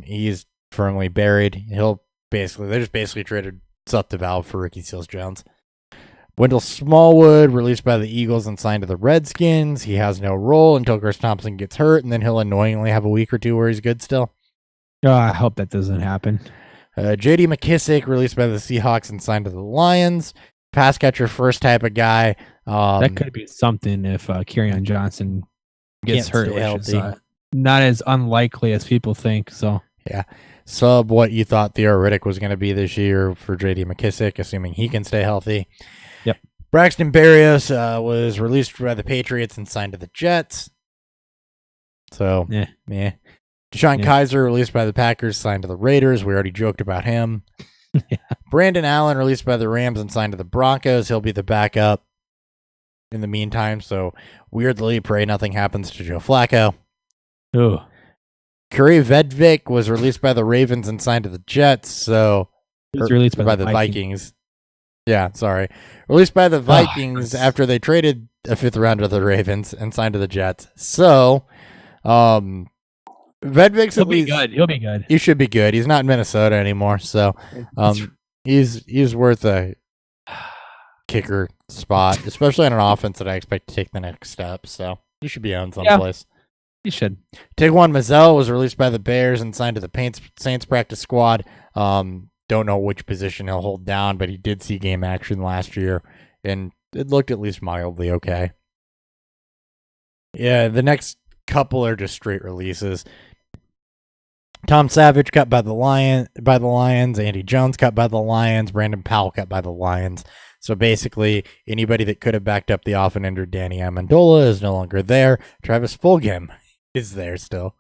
He's firmly buried. They just basically traded Seth DeValve for Ricky Seals-Jones. Wendell Smallwood released by the Eagles and signed to the Redskins. He has no role until Chris Thompson gets hurt, and then he'll annoyingly have a week or two where he's good still. Oh, I hope that doesn't happen. J.D. McKissick released by the Seahawks and signed to the Lions. Pass catcher first type of guy. That could be something if Kerryon Johnson gets hurt, which is not as unlikely as people think. So yeah, sub what you thought Theo Riddick was going to be this year for J.D. McKissick, assuming he can stay healthy. Yep. Braxton Berrios was released by the Patriots and signed to the Jets. So yeah. Deshaun Kaiser released by the Packers, signed to the Raiders. We already joked about him. Yeah. Brandon Allen released by the Rams and signed to the Broncos. He'll be the backup in the meantime. So weirdly, pray nothing happens to Joe Flacco. Ooh. Curry Vedvik was released by the Ravens and signed to the Jets. So He's released by the Vikings. Yeah, sorry. Released by the Vikings after they traded a fifth rounder to the Ravens and signed to the Jets. So, Vedvik's He'll be good. He'll be good. He should be good. He's not in Minnesota anymore, so he's worth a kicker spot, especially on an offense that I expect to take the next step. So he should be owned someplace. Yeah, he should. Taquan Mazzell was released by the Bears and signed to the Saints practice squad. Don't know which position he'll hold down, but he did see game action last year, and it looked at least mildly okay. Yeah, the next couple are just straight releases. Tom Savage cut by the Lions. Andy Jones cut by the Lions. Brandon Powell cut by the Lions. So basically, anybody that could have backed up the often injured Danny Amendola is no longer there. Travis Fulgham is there still.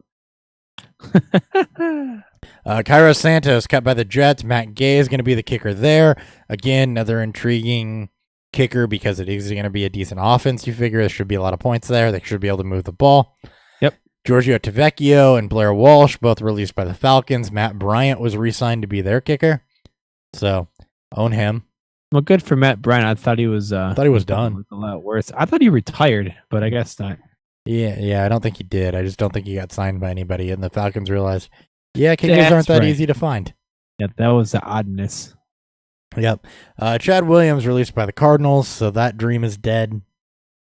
Cairo Santos cut by the Jets. Matt Gay is going to be the kicker there. Again, another intriguing kicker because it is going to be a decent offense. You figure there should be a lot of points there. They should be able to move the ball. Yep. Giorgio Tavecchio and Blair Walsh, both released by the Falcons. Matt Bryant was re-signed to be their kicker. So, own him. Well, good for Matt Bryant. I thought he was done. A lot worse. I thought he retired, but I guess not. Yeah, I don't think he did. I just don't think he got signed by anybody. And the Falcons realized, kickers aren't that easy to find. Yeah, that was the oddness. Yep. Chad Williams released by the Cardinals, so that dream is dead.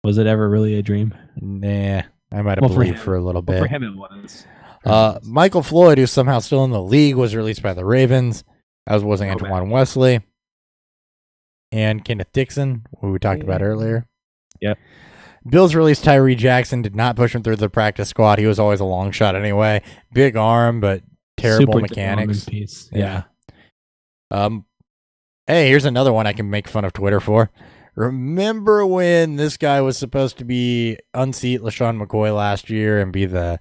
Was it ever really a dream? Nah, I might have believed for a little bit. For him it was. Michael Floyd, who's somehow still in the league, was released by the Ravens, as was Antoine Wesley. And Kenneth Dixon, who we talked about earlier. Yep. Bills released Tyree Jackson, did not push him through the practice squad. He was always a long shot anyway. Big arm, but terrible mechanics. Piece. Yeah. Hey, here's another one I can make fun of Twitter for. Remember when this guy was supposed to be unseat LaShawn McCoy last year and be the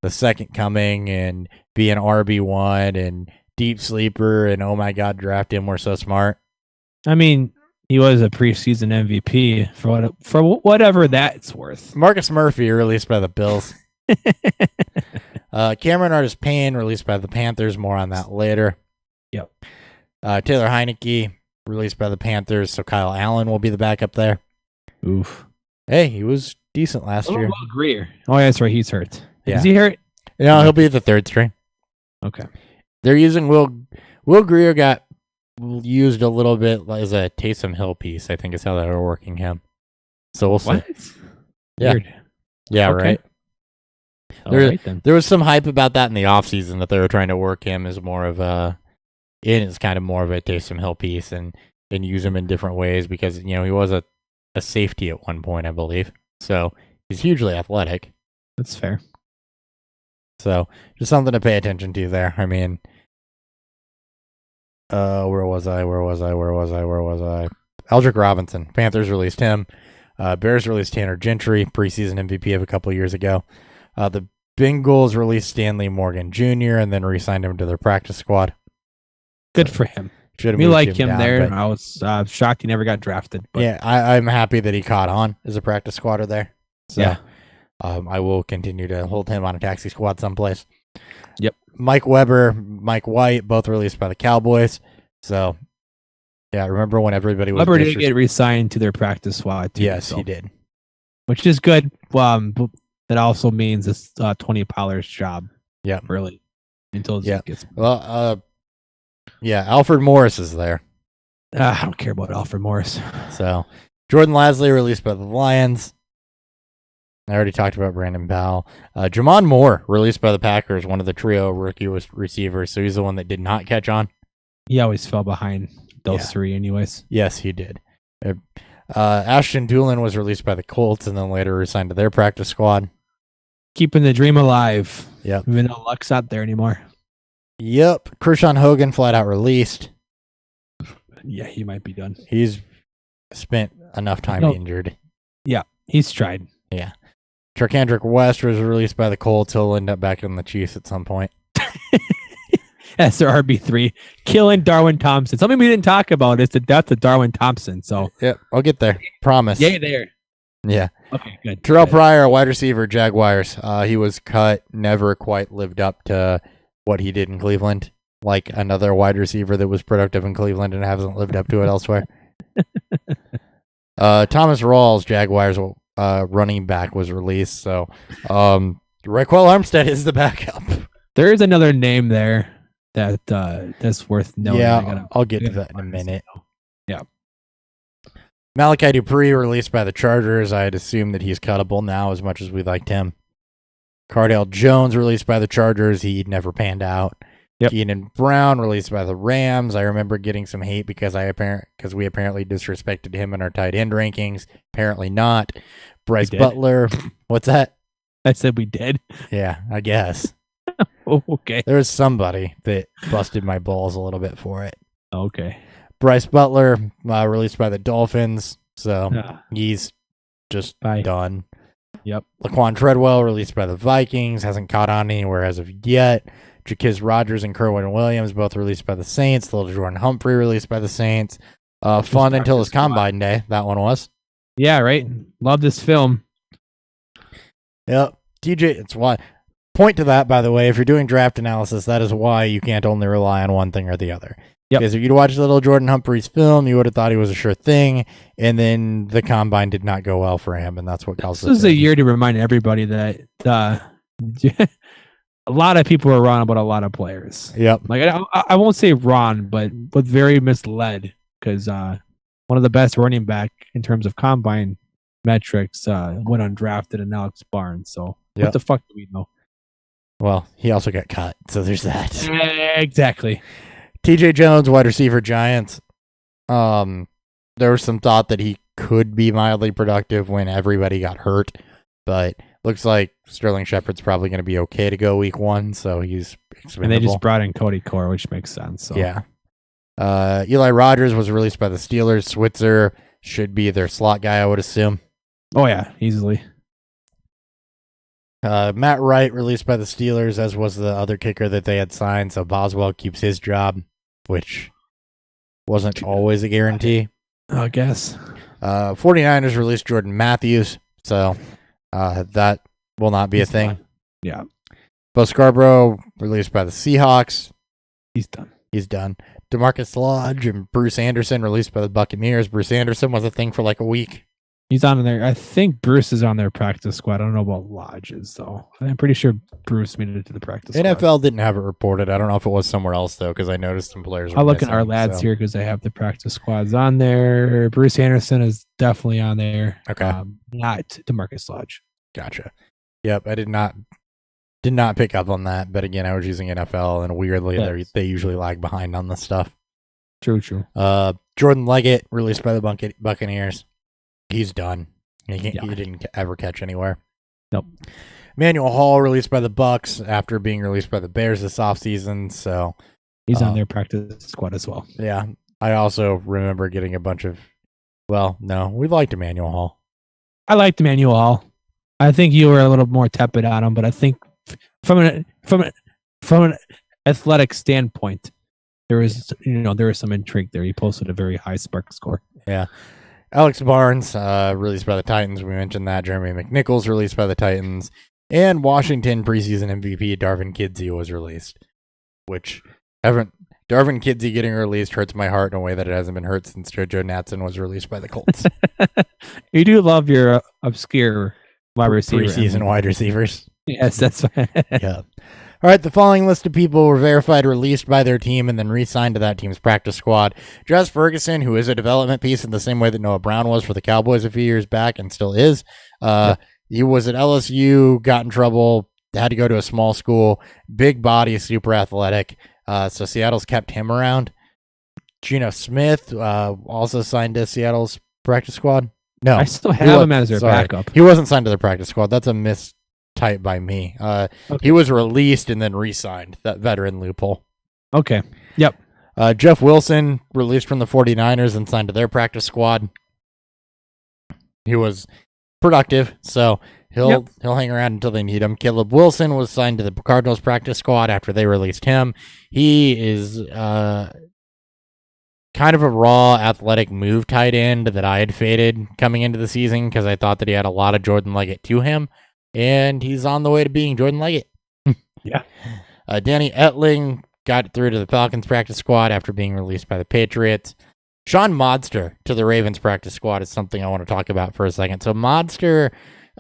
second coming and be an RB1 and deep sleeper and oh my God, draft him, we're so smart. I mean, he was a preseason MVP for whatever that's worth. Marcus Murphy released by the Bills. Cameron Artis-Payne released by the Panthers. More on that later. Yep. Taylor Heineke released by the Panthers, so Kyle Allen will be the backup there. Oof. Hey, he was decent last year. Will Greer. Oh, yeah, that's right. He's hurt. Yeah. Is he hurt? No, he'll be the third string. Okay. They're using Will Greer got used a little bit as a Taysom Hill piece, I think is how they were working him. So we'll see. What? Yeah. Weird. Yeah, okay. Right. There was some hype about that in the offseason that they were trying to work him as more of a Taysom Hill piece and use him in different ways because, he was a safety at one point, I believe. So he's hugely athletic. That's fair. So just something to pay attention to there. I mean, where was I? Aldrick Robinson. Panthers released him. Bears released Tanner Gentry, preseason MVP of a couple years ago. The Bengals released Stanley Morgan Jr. and then re-signed him to their practice squad. Good for him. Should've We moved like him down, there. but- I was shocked he never got drafted. But yeah, I'm happy that he caught on as a practice squatter there. So, Yeah. I will continue to hold him on a taxi squad someplace. Yep. Mike Weber, Mike White, both released by the Cowboys. So, yeah, remember when everybody was Weber did get re-signed to their practice squad too. Yes, so- he did. which is good. But that also means it's Tony Pollard's job. Yep. Really, until Yeah. it gets. Well, yeah, Alfred Morris is there. I don't care about Alfred Morris. So, Jordan Lasley released by the Lions. I already talked about Brandon Powell. Jamon Moore released by the Packers, one of the trio rookie receivers. So he's the one that did not catch on. He always fell behind those Yeah. three, anyways. Yes, he did. Ashton Doolin was released by the Colts and then later resigned to their practice squad. Keeping the dream alive. Yep. Even though Luck's not there anymore. Yep. Krishan Hogan flat out released. Yeah, he might be done. He's spent enough time No. injured. He's tried. Charkandrick West was released by the Colts. He'll end up back in the Chiefs at some point. That's their RB3. Killing Darwin Thompson. Something we didn't talk about is the death of Darwin Thompson. So, Yep, I'll get there. Promise. yay there. Yeah. Okay, good. Terrell Good. Pryor, wide receiver, Jaguars. He was cut, never quite lived up to what he did in Cleveland. Like another wide receiver that was productive in Cleveland and hasn't lived up to it elsewhere. Thomas Rawls, Jaguars running back, was released. So Raquel Armstead is the backup. There is another name there that that's worth noting. Yeah, I'll get I to gotta that in a find this minute. now. Yeah. Malachi Dupree released by the Chargers. I'd assume that he's cuttable now as much as we liked him. Cardale Jones released by the Chargers. He never panned out. Yep. Keenan Brown released by the Rams. I remember getting some hate because we apparently disrespected him in our tight end rankings. Apparently not. Bryce did. Butler. What's that? I said we did. Yeah, I guess. Oh, okay. There was somebody that busted my balls a little bit for it. Okay. Bryce Butler released by the Dolphins. So Ah, he's just bye. done. Yep. Laquan Treadwell released by the Vikings. Hasn't caught on anywhere as of yet. Jaquiz Rogers and Kerwin Williams both released by the Saints. Little Jordan Humphrey released by the Saints. Fun until his practice squad. combine day. That one was. Yeah, right. Love this film. Yep. TJ, it's why. Point to that, by the way, if you're doing draft analysis, that is why you can't only rely on one thing or the other. Yep. Because if you'd watched Little Jordan Humphrey's film, you would have thought he was a sure thing, and then the combine did not go well for him, and that's what caused This is a year to remind everybody that a lot of people are wrong about a lot of players. Yep. Like I won't say wrong, but very misled because one of the best running back in terms of combine metrics went undrafted and Alex Barnes. So Yep. what the fuck do we know? Well, he also got cut, so there's that. Exactly. TJ Jones, wide receiver, Giants. There was some thought that he could be mildly productive when everybody got hurt, but looks like Sterling Shepard's probably going to be okay to go week 1, so he's expendable. And they just brought in Cody Core, which makes sense. So. Yeah. Eli Rogers was released by the Steelers. Switzer should be their slot guy, I would assume. Oh yeah, easily. Matt Wright released by the Steelers, as was the other kicker that they had signed, so Boswell keeps his job, which wasn't always a guarantee. I guess. 49ers released Jordan Matthews, so that will not be a thing. Yeah, Bo Scarborough released by the Seahawks. he's done. He's done. DeMarcus Lodge and Bruce Anderson released by the Buccaneers. Bruce Anderson was a thing for like a week. He's on there. I think Bruce is on their practice squad. I don't know about Lodges though. I'm pretty sure Bruce made it to the practice squad. NFL didn't have it reported. I don't know if it was somewhere else though, because I noticed some players. I'll were look at our missing, lads so. here because they have the practice squads on there. Bruce Anderson is definitely on there. Okay. Not DeMarcus Lodge. Gotcha. Yep, I did not pick up on that, but again, I was using NFL, and weirdly, Yes. they usually lag behind on this stuff. True. Jordan Leggett released by the Buccaneers. He's done. He Yeah. didn't ever catch anywhere. Nope. Manuel Hall released by the Bucks after being released by the Bears this offseason. So He's on their practice squad as well. yeah, I also remember getting a bunch of. Well, no, we liked Emmanuel Hall. I liked Emmanuel Hall. I think you were a little more tepid on him, but I think from an athletic standpoint, there is some intrigue there. He posted a very high Spark score. Yeah. Alex Barnes, released by the Titans. We mentioned that. Jeremy McNichols, released by the Titans. And Washington preseason MVP Darvin Kidsey was released. Which, Darvin Kidsey getting released hurts my heart in a way that it hasn't been hurt since JoJo Natson was released by the Colts. You do love your obscure wide receiver. Preseason wide receivers. Yes, that's right. Yeah. All right, the following list of people were verified, released by their team, and then re-signed to that team's practice squad. Jess Ferguson, who is a development piece in the same way that Noah Brown was for the Cowboys a few years back and still is. He was at LSU, got in trouble, had to go to a small school, big body, super athletic. So Seattle's kept him around. Geno Smith also signed to Seattle's practice squad. No, I still have him as their backup. He wasn't signed to their practice squad. That's a mistype by me. Okay. He was released and then re-signed. That veteran loophole. Okay. Yep. Jeff Wilson released from the 49ers and signed to their practice squad. He was productive, so he'll hang around until they need him. Caleb Wilson was signed to the Cardinals practice squad after they released him. He is kind of a raw athletic move tight end that I had faded coming into the season because I thought that he had a lot of Jordan Leggett to him, and he's on the way to being Jordan Leggett. Yeah. Danny Etling got through to the Falcons practice squad after being released by the Patriots. Sean Modster to the Ravens practice squad is something I want to talk about for a second. So Modster,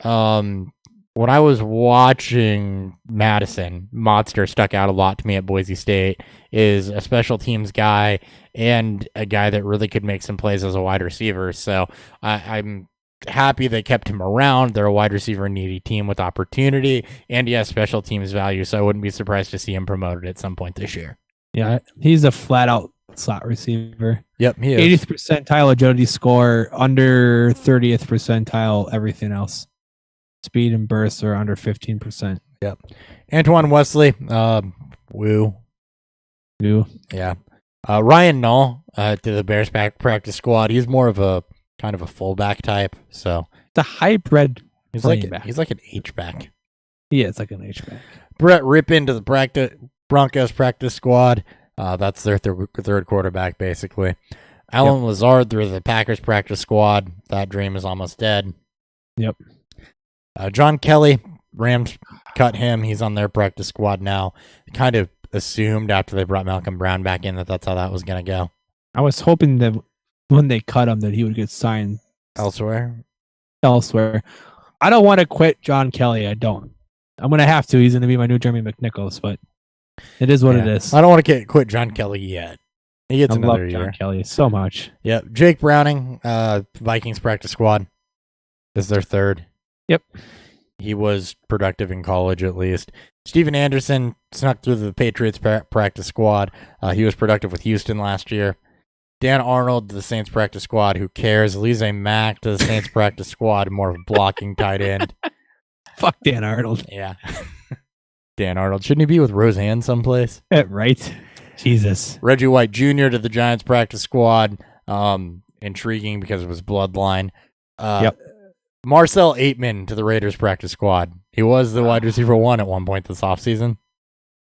when I was watching Madison, Modster stuck out a lot to me at Boise State, is a special teams guy and a guy that really could make some plays as a wide receiver. So I'm happy they kept him around. They're a wide receiver needy team with opportunity, and he has special teams value, so I wouldn't be surprised to see him promoted at some point this year. Yeah, he's a flat-out slot receiver. Yep, he is. 80th percentile agility score, under 30th percentile everything else. Speed and bursts are under 15%. Yep. Antoine Wesley, woo. Yeah. Ryan Null to the Bears practice squad. He's more of a kind of a fullback type. So it's a hybrid. He's like an H-back. Yeah, it's like an H-back. Brett Rippin to the Broncos practice squad. That's their third quarterback, basically. Alan Lazard through the Packers practice squad. That dream is almost dead. Yep. John Kelly, Rams cut him. He's on their practice squad now. Kind of assumed after they brought Malcolm Brown back in that that's how that was going to go. I was hoping that when they cut him that he would get signed elsewhere. I don't want to quit John Kelly. I don't. I'm going to have to. He's going to be my new Jeremy McNichols, but it is what it is. I don't want to quit John Kelly yet. He gets another year. John Kelly so much. Yep. Jake Browning, Vikings practice squad, is their third. Yep. He was productive in college, at least. Steven Anderson snuck through the Patriots practice squad. He was productive with Houston last year. Dan Arnold to the Saints practice squad. Who cares? Alize Mack to the Saints practice squad. More of a blocking tight end. Fuck Dan Arnold. Yeah. Dan Arnold. Shouldn't he be with Roseanne someplace? Right. Jesus. Reggie White Jr. to the Giants practice squad. Intriguing because of his bloodline. Marcel Aitman to the Raiders practice squad. He was the wide receiver 1 at one point this offseason.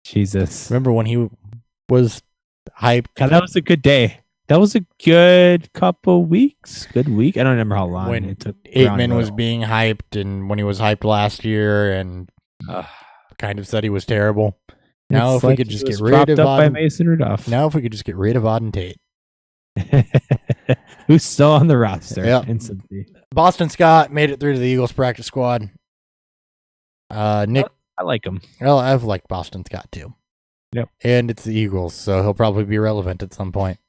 Jesus. Remember when he was hyped? God, that was a good day. That was a good couple weeks. Good week. I don't remember how long when it took. Aitman was being hyped, and when he was hyped last year, and kind of said he was terrible. Now, if we could just get rid of by Mason Rudolph. Now, if we could just get rid of Auden Tate, who's still on the roster? Yep. Instantly. Boston Scott made it through to the Eagles practice squad. Nick, I like him. Well, I've liked Boston Scott too. Yep. And it's the Eagles, so he'll probably be relevant at some point.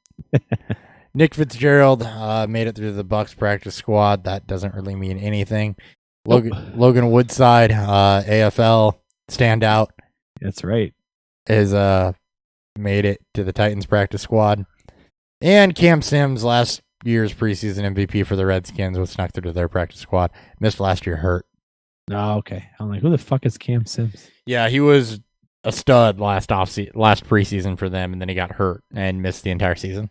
Nick Fitzgerald made it through the Bucks practice squad. That doesn't really mean anything. Logan Woodside, AFL standout. That's right. Is made it to the Titans practice squad. And Cam Sims, last year's preseason MVP for the Redskins, was snuck through to their practice squad. Missed last year, hurt. Oh, okay. I'm like, who the fuck is Cam Sims? Yeah, he was a stud last preseason for them, and then he got hurt and missed the entire season.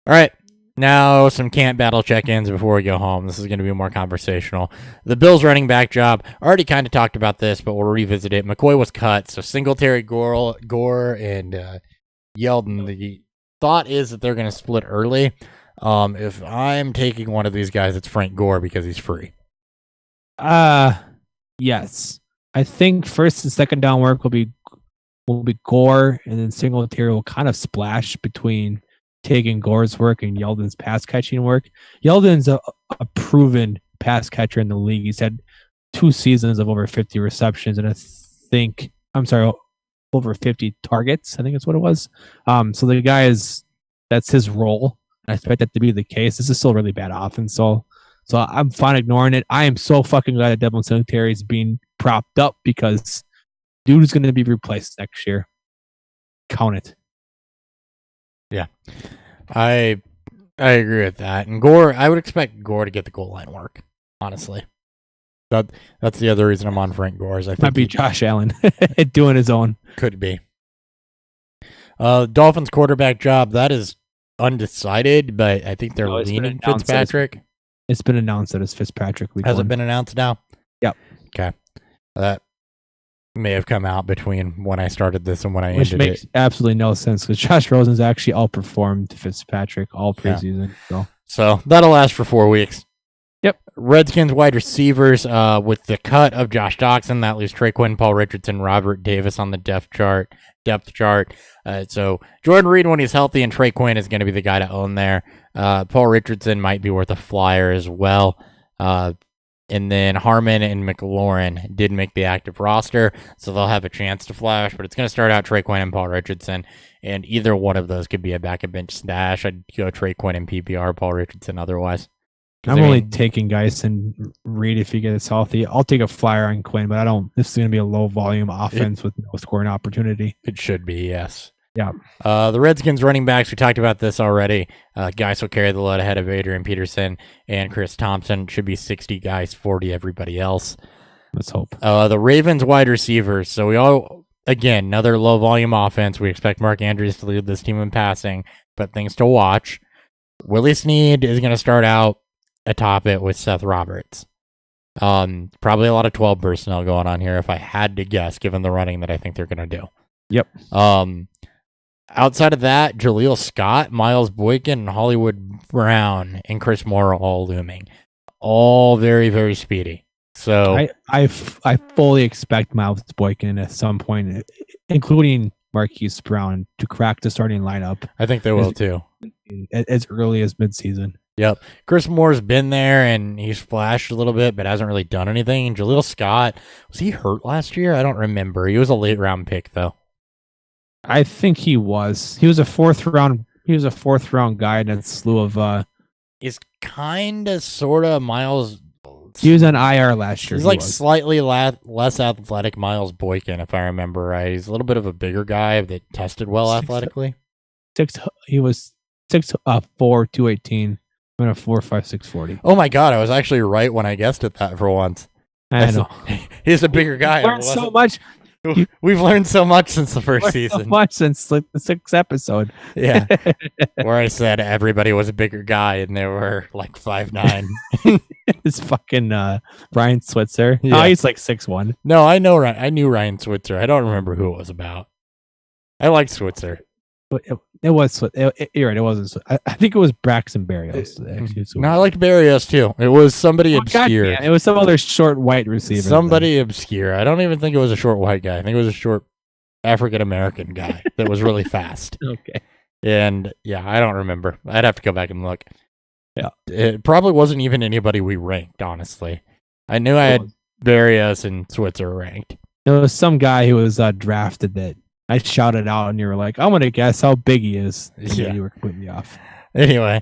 All right, Now, some camp battle check-ins before we go home. This is going to be more conversational. The Bills running back job, already kind of talked about this, but we'll revisit it. McCoy was cut, so Singletary, Gore and Yeldon. The thought is that they're going to split early. If I'm taking one of these guys, it's Frank Gore because he's free. Yes. I think first and second down work will be Gore, and then Singletary will kind of splash between taking Gore's work and Yeldon's pass catching work. Yeldon's a proven pass catcher in the league. He's had 2 seasons of over 50 receptions and over 50 targets. I think that's what it was. So the guy that's his role. I expect that to be the case. This is still a really bad offense. So I'm fine ignoring it. I am so fucking glad that Devin Singletary is being propped up because dude is going to be replaced next year. Count it. Yeah, I agree with that. And Gore, I would expect Gore to get the goal line work. Honestly, that's the other reason I'm on Frank Gore. I think might be Josh Allen doing his own. Could be. Dolphins quarterback job, that is undecided, but I think they're leaning Fitzpatrick. It's been announced that it's Fitzpatrick. Has it been announced now? Yep. Okay. That may have come out between when I started this and when I ended it. Which makes absolutely no sense because Josh Rosen's actually outperformed Fitzpatrick all preseason. So that'll last for 4 weeks. Yep. Redskins wide receivers with the cut of Josh Doxson, that leaves Trey Quinn, Paul Richardson, Robert Davis on the depth chart. So Jordan Reed, when he's healthy, and Trey Quinn is going to be the guy to own there. Paul Richardson might be worth a flyer as well. And then Harmon and McLaurin did make the active roster, so they'll have a chance to flash, but it's going to start out Trey Quinn and Paul Richardson, and either one of those could be a backup bench stash. I'd go Trey Quinn and PPR, Paul Richardson otherwise. I'm only taking guys and Reed if he gets healthy. I'll take a flyer on Quinn, but this is going to be a low volume offense with no scoring opportunity. It should be, yes. Yeah. The Redskins running backs, we talked about this already. Guys will carry the load ahead of Adrian Peterson and Chris Thompson. Should be 60 guys, 40 everybody else. Let's hope. The Ravens wide receivers. So again, another low volume offense. We expect Mark Andrews to lead this team in passing, but things to watch. Willie Snead is going to start out atop it with Seth Roberts. Probably a lot of 12 personnel going on here if I had to guess, given the running that I think they're going to do. Yep. Outside of that, Jaleel Scott, Miles Boykin, and Hollywood Brown and Chris Moore are all looming. All very, very speedy. So I fully expect Miles Boykin at some point, including Marquise Brown, to crack the starting lineup. I think they will too. As early as midseason. Yep. Chris Moore's been there and he's flashed a little bit, but hasn't really done anything. And Jaleel Scott, was he hurt last year? I don't remember. He was a late round pick though. I think he was. He was a fourth round guy in that slew of He's kinda sorta Miles. He was on IR last year. He's like slightly less athletic Miles Boykin, if I remember right. He's a little bit of a bigger guy that tested well athletically. He was 6'4", 218. I'm at a 4.5, 640. Oh my god, I was actually right when I guessed at that for once. I know. He's a bigger guy. We've learned so much. We've learned so much since the first season. So much since like the 6th episode. Yeah. Where I said everybody was a bigger guy and they were like 5'9". It's fucking Ryan Switzer. Yeah. Oh, he's like 6'1". No, I know I knew Ryan Switzer. I don't remember who it was about. I like Switzer. It was. You're right. It wasn't. I think it was Braxton Berrios. No, I liked Berrios too. It was somebody obscure. It was some other short white receiver. Somebody obscure. I don't even think it was a short white guy. I think it was a short African American guy that was really fast. Okay. And yeah, I don't remember. I'd have to go back and look. Yeah. It probably wasn't even anybody we ranked, honestly. I knew I had Berrios and Switzer ranked. There was some guy who was drafted that I shouted out, and you were like, "I'm gonna guess how big he is." Yeah, you were completely off. Anyway,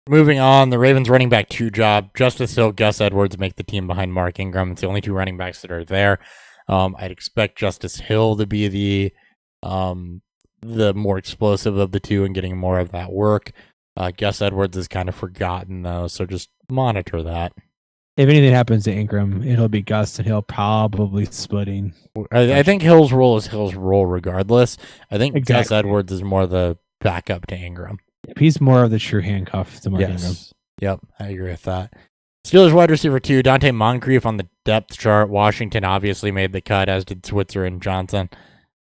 moving on, the Ravens running back 2 job. Justice Hill, Gus Edwards make the team behind Mark Ingram. It's the only 2 running backs that are there. I'd expect Justice Hill to be the more explosive of the 2 and getting more of that work. Gus Edwards is kind of forgotten though, so just monitor that. If anything happens to Ingram, it'll be Gus, and he'll probably splitting. I think Hill's role is Hill's role regardless. I think exactly. Gus Edwards is more the backup to Ingram. He's more of the true handcuff to Mark Ingram. Yes. Yep, I agree with that. Steelers wide receiver 2, Dante Moncrief on the depth chart. Washington obviously made the cut, as did Switzer and Johnson.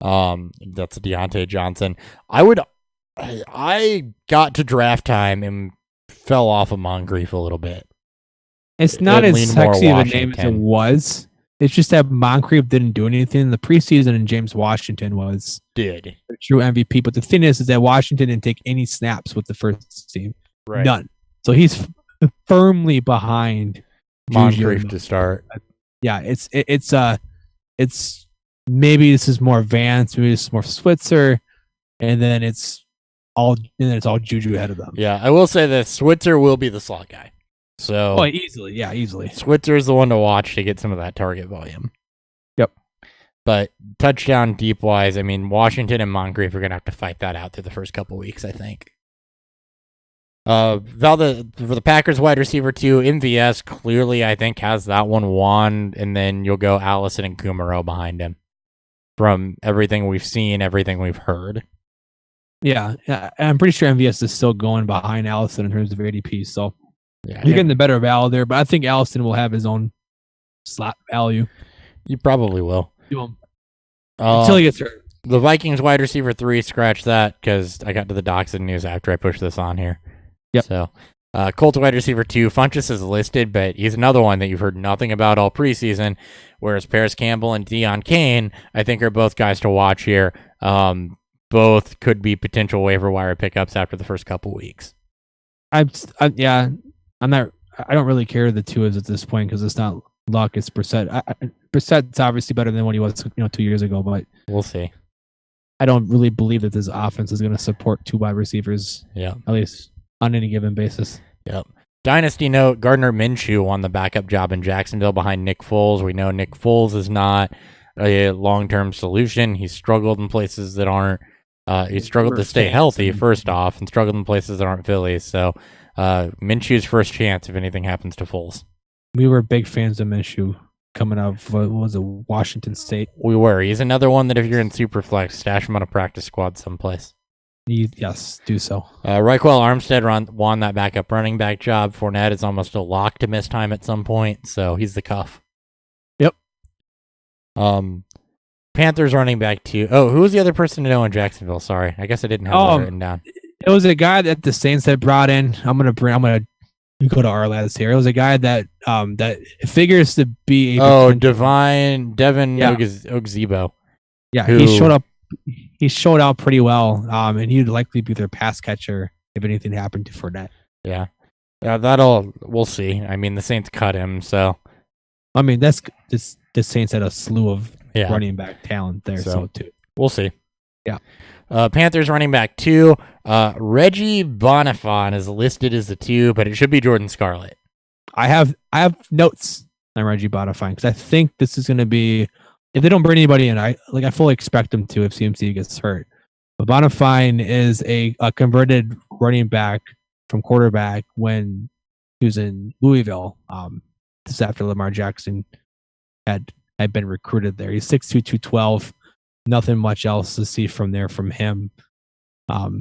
That's Deontay Johnson. I got to draft time and fell off of Moncrief a little bit. It's not It as leaned more sexy of a name as it Washington. was. It's just that Moncrief didn't do anything in the preseason, and James Washington was Did. the true MVP. But the thing is that Washington didn't take any snaps with the first team. Right. None. So he's firmly behind Moncrief Juju. to start. Yeah, it's maybe this is more Vance, maybe this is more Switzer, and then it's all Juju ahead of them. Yeah, I will say this. Switzer will be the slot guy. So Oh, easily. Yeah, easily. Switzer is the one to watch to get some of that target volume. Yep. But touchdown deep wise, I mean, Washington and Moncrief are going to have to fight that out through the first couple weeks, I think. For the Packers wide receiver 2, MVS clearly, I think, has that one won, and then you'll go Allison and Kumaro behind him. From everything we've seen, everything we've heard. Yeah, I'm pretty sure MVS is still going behind Allison in terms of ADP. So Yeah, you're getting the better value there, but I think Allison will have his own slot value you probably will. until he gets hurt. The Vikings wide receiver 3, scratch that because I got to the Doxson news after I pushed this on here. Yep. So, Colts wide receiver 2, Funchess is listed, but he's another one that you've heard nothing about all preseason, whereas Paris Campbell and Deion Kane, I think, are both guys to watch here. Both could be potential waiver wire pickups after the first couple weeks. I don't really care who the two is at this point because it's not Luck, it's Brissett. Brissett's obviously better than what he was 2 years ago, but We'll see. I don't really believe that this offense is going to support 2 wide receivers, Yeah. at least on any given basis. Yep. Dynasty note, Gardner Minshew won the backup job in Jacksonville behind Nick Foles. We know Nick Foles is not a long-term solution. He's struggled in places that aren't. He's struggled to stay healthy, first off, and struggled in places that aren't Phillies. So Minshew's first chance if anything happens to Foles. We were big fans of Minshew coming out of, what was it, Washington State. We were. He's another one that if you're in Superflex, stash him on a practice squad someplace. Yes, do so. Raquel Armstead won that backup running back job. Fournette is almost a lock to miss time at some point, so he's the cuff. Yep. Panthers running back 2. Oh, who was the other person to know in Jacksonville? Sorry, I guess I didn't have that written down. It was a guy that the Saints had brought in. I'm gonna go to our lads here. It was a guy that figures to be Devin Yeah. Ogzebo. Yeah, who- he showed out pretty well. And he'd likely be their pass catcher if anything happened to Fournette. Yeah, we'll see. I mean, the Saints cut him, so I mean, the Saints had a slew of yeah, running back talent there, so too. we'll see. Yeah. Panthers running back 2. Reggie Bonifon is listed as the 2, but it should be Jordan Scarlett. I have notes on Reggie Bonifant because I think this is going to be, if they don't bring anybody in, I fully expect them to if CMC gets hurt. But Bonifant is a converted running back from quarterback when he was in Louisville. This is after Lamar Jackson had been recruited there. He's 6'2", 212. Nothing much else to see from him.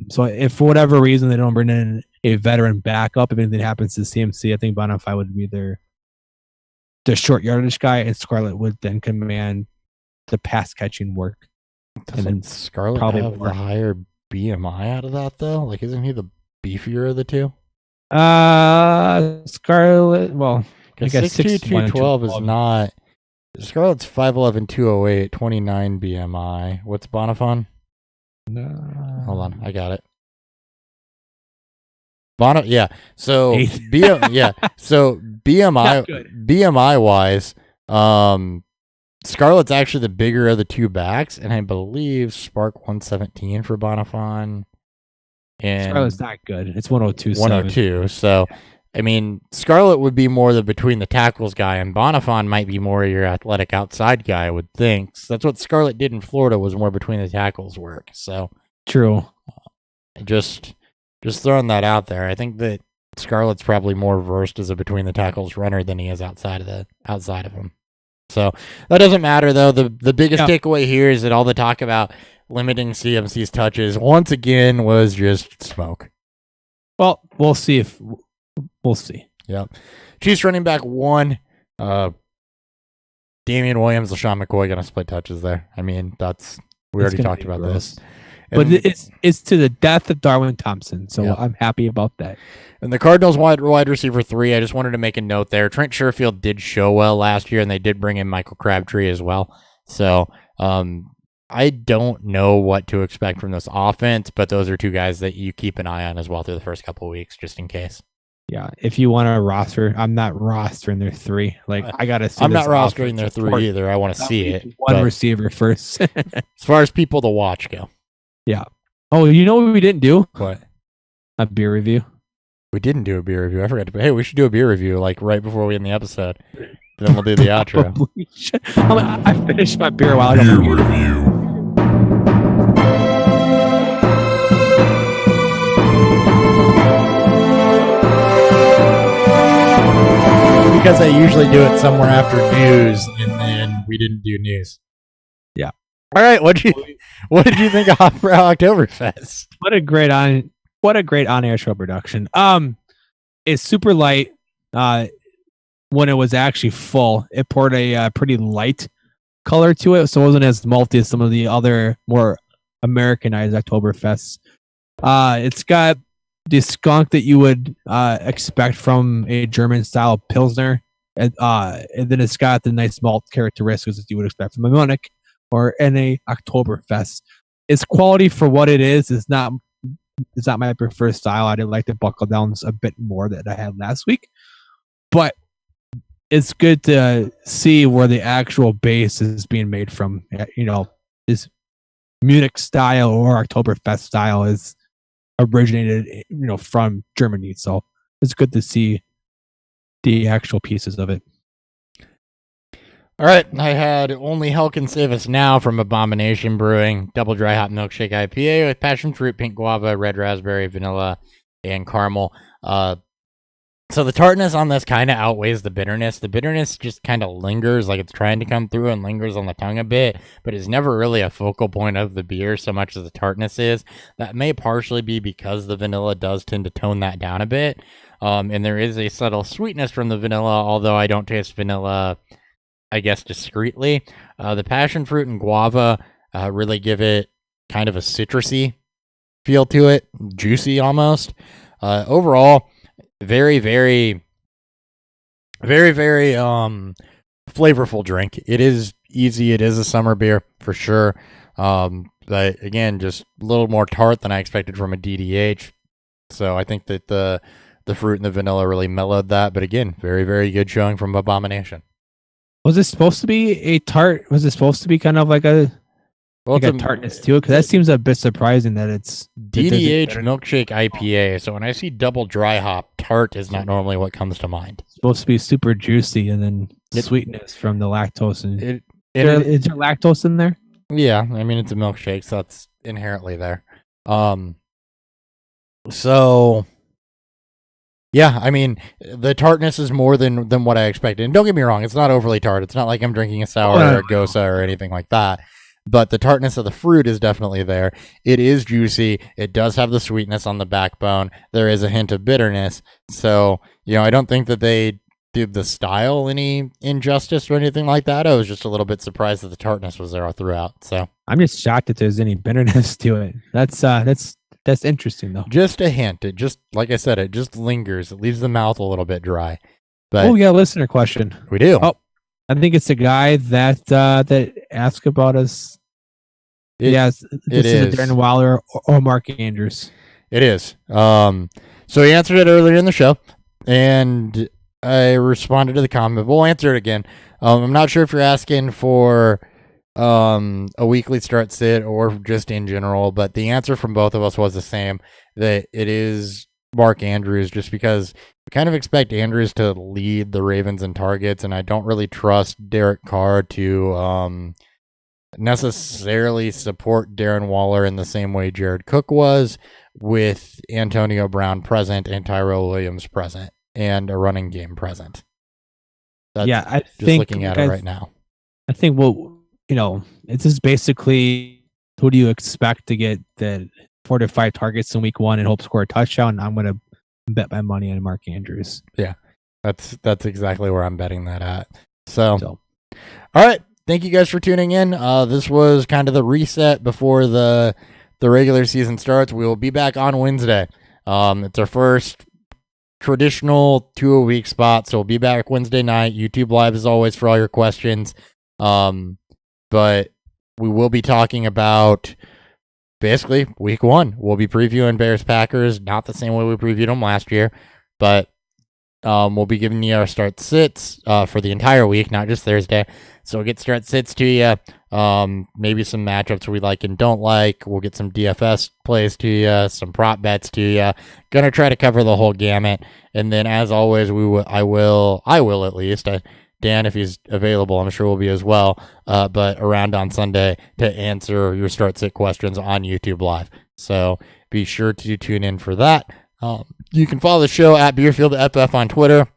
So if for whatever reason they don't bring in a veteran backup, if anything happens to CMC, I think Bonify would be the short yardage guy, and Scarlett would then command the pass catching work. Doesn't Scarlett probably have more. the higher BMI out of that though? Like, isn't he the beefier of the two? Scarlett. Well, I Because guess 6'2", 212 is 212. not. Scarlett's 5'11", 208, 29 BMI. What's Bonifon? Hold on, I got it. Yeah. So Eight. So Not good. BMI wise, Scarlett's actually the bigger of the two backs, and I believe Spark 117 for Bonifon. And Scarlett's not good. It's 102. 102. So, I mean, Scarlett would be more the between the tackles guy, and Bonifon might be more your athletic outside guy, I would think. So that's what Scarlett did in Florida, was more between the tackles work. So, True. just throwing that out there. I think that Scarlett's probably more versed as a between the tackles runner than he is outside of him. So that doesn't matter though. The biggest takeaway here is that all the talk about limiting CMC's touches once again was just smoke. Well, we'll see. We'll see. Yep. Chiefs running back 1. Damian Williams, LaShawn McCoy going to split touches there. I mean, we already talked about this. But it's to the death of Darwin Thompson, so Yeah. I'm happy about that. And the Cardinals wide receiver 3, I just wanted to make a note there. Trent Sherfield did show well last year, and they did bring in Michael Crabtree as well. So I don't know what to expect from this offense, but those are two guys that you keep an eye on as well through the first couple of weeks, just in case. Yeah, if you want to roster, I'm not rostering their 3. Like I gotta see. I'm not this rostering their offense 3 either. I want to see it. One but receiver first. as far as people to watch go. Oh, you know what we didn't do? What? A beer review. We didn't do a beer review. I forgot to. Hey, we should do a beer review like right before we end the episode. Then we'll do the outro. I finished my beer a while ago. Beer review. Because I usually do it somewhere after news, and then we didn't do news. Yeah. All right. What did you think of Hot for Oktoberfest? What a great on-air show production. It's super light. When it was actually full, it poured a pretty light color to it, so it wasn't as malty as some of the other more Americanized Oktoberfests. It's got the skunk that you would expect from a German-style Pilsner, and then it's got the nice malt characteristics that you would expect from a Munich or in a Oktoberfest. It's quality for what it is. It's not my preferred style. I did like the buckle downs a bit more that I had last week, but it's good to see where the actual base is being made from. You know, this Munich style or Oktoberfest style is originated, from Germany. So it's good to see the actual pieces of it. All right, I had Only Hell Can Save Us Now from Abomination Brewing, double dry hop milkshake IPA with passion fruit, pink guava, red raspberry, vanilla, and caramel. So the tartness on this kind of outweighs the bitterness. The bitterness just kind of lingers, like it's trying to come through and lingers on the tongue a bit, but it's never really a focal point of the beer so much as the tartness is. That may partially be because the vanilla does tend to tone that down a bit. And there is a subtle sweetness from the vanilla, although I don't taste vanilla, I guess, discreetly. The passion fruit and guava really give it kind of a citrusy feel to it, juicy almost. Overall, very, very, very, very flavorful drink. It is easy. It is a summer beer for sure. But again, just a little more tart than I expected from a DDH. So I think that the fruit and the vanilla really mellowed that. But again, very, very good showing from Abomination. Was it supposed to be a tart? Was it supposed to be kind of like a tartness to it? Because that seems a bit surprising that it's DDH milkshake IPA. So when I see double dry hop, tart is not normally what comes to mind. It's supposed to be super juicy and then sweetness from the lactose. And is there lactose in there? Yeah, I mean it's a milkshake, so that's inherently there. So yeah, I mean the tartness is more than what I expected. And don't get me wrong, it's not overly tart. It's not like I'm drinking a sour or a Gosa or anything like that. But the tartness of the fruit is definitely there. It is juicy. It does have the sweetness on the backbone. There is a hint of bitterness. So, I don't think that they did the style any injustice or anything like that. I was just a little bit surprised that the tartness was there all throughout. So I'm just shocked that there's any bitterness to it. That's interesting though. Just a hint. It just, like I said, it just lingers. It leaves the mouth a little bit dry. But we got a listener question. We do. Oh, I think it's a guy that asked about us. Yes, this is Darren Waller or Mark Andrews. It is. So he answered it earlier in the show, and I responded to the comment. We'll answer it again. I'm not sure if you're asking for a weekly start sit or just in general, but the answer from both of us was the same, that it is Mark Andrews, just because we kind of expect Andrews to lead the Ravens in targets, and I don't really trust Derek Carr to necessarily support Darren Waller in the same way Jared Cook was, with Antonio Brown present and Tyrell Williams present and a running game present. I just think looking at it right now. I think it's just basically, who do you expect to get the 4 to 5 targets in week 1 and hope to score a touchdown? I'm going to and bet my money on Mark Andrews. That's exactly where I'm betting that at. So, So all right. Thank you guys for tuning in. This was kind of the reset before the regular season starts. We will be back on Wednesday. It's our first traditional 2-a-week spot, so we'll be back Wednesday night. YouTube Live as always for all your questions. But we will be talking about basically week 1. We'll be previewing Bears Packers, not the same way we previewed them last year, but we'll be giving you our start sits for the entire week, not just Thursday. So we'll get start sits to you. Maybe some matchups we like and don't like. We'll get some DFS plays to you, some prop bets to you. Gonna try to cover the whole gamut. And then, as always, I will at least. Dan, if he's available, I'm sure will be as well. But around on Sunday to answer your start sit questions on YouTube Live. So be sure to tune in for that. You can follow the show at BeerfieldFF on Twitter.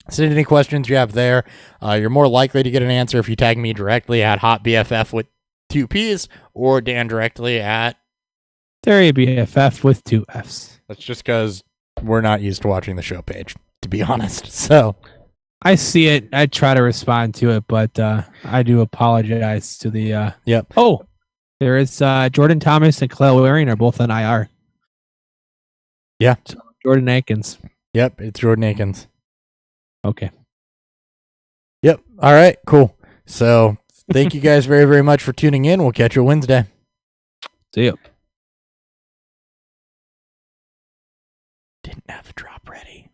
Send any questions you have there. You're more likely to get an answer if you tag me directly at HotBFF with 2 P's or Dan directly at Theory BFF with 2 F's. That's just because we're not used to watching the show page, to be honest. So I see it. I try to respond to it, but I do apologize to the. Yep. Oh, there is Jordan Thomas and Khalil Waring are both on IR. Yeah. So Jordan Akins. Yep, it's Jordan Akins. Okay. Yep. All right, cool. So thank you guys very, very much for tuning in. We'll catch you Wednesday. See you. Didn't have a drop ready.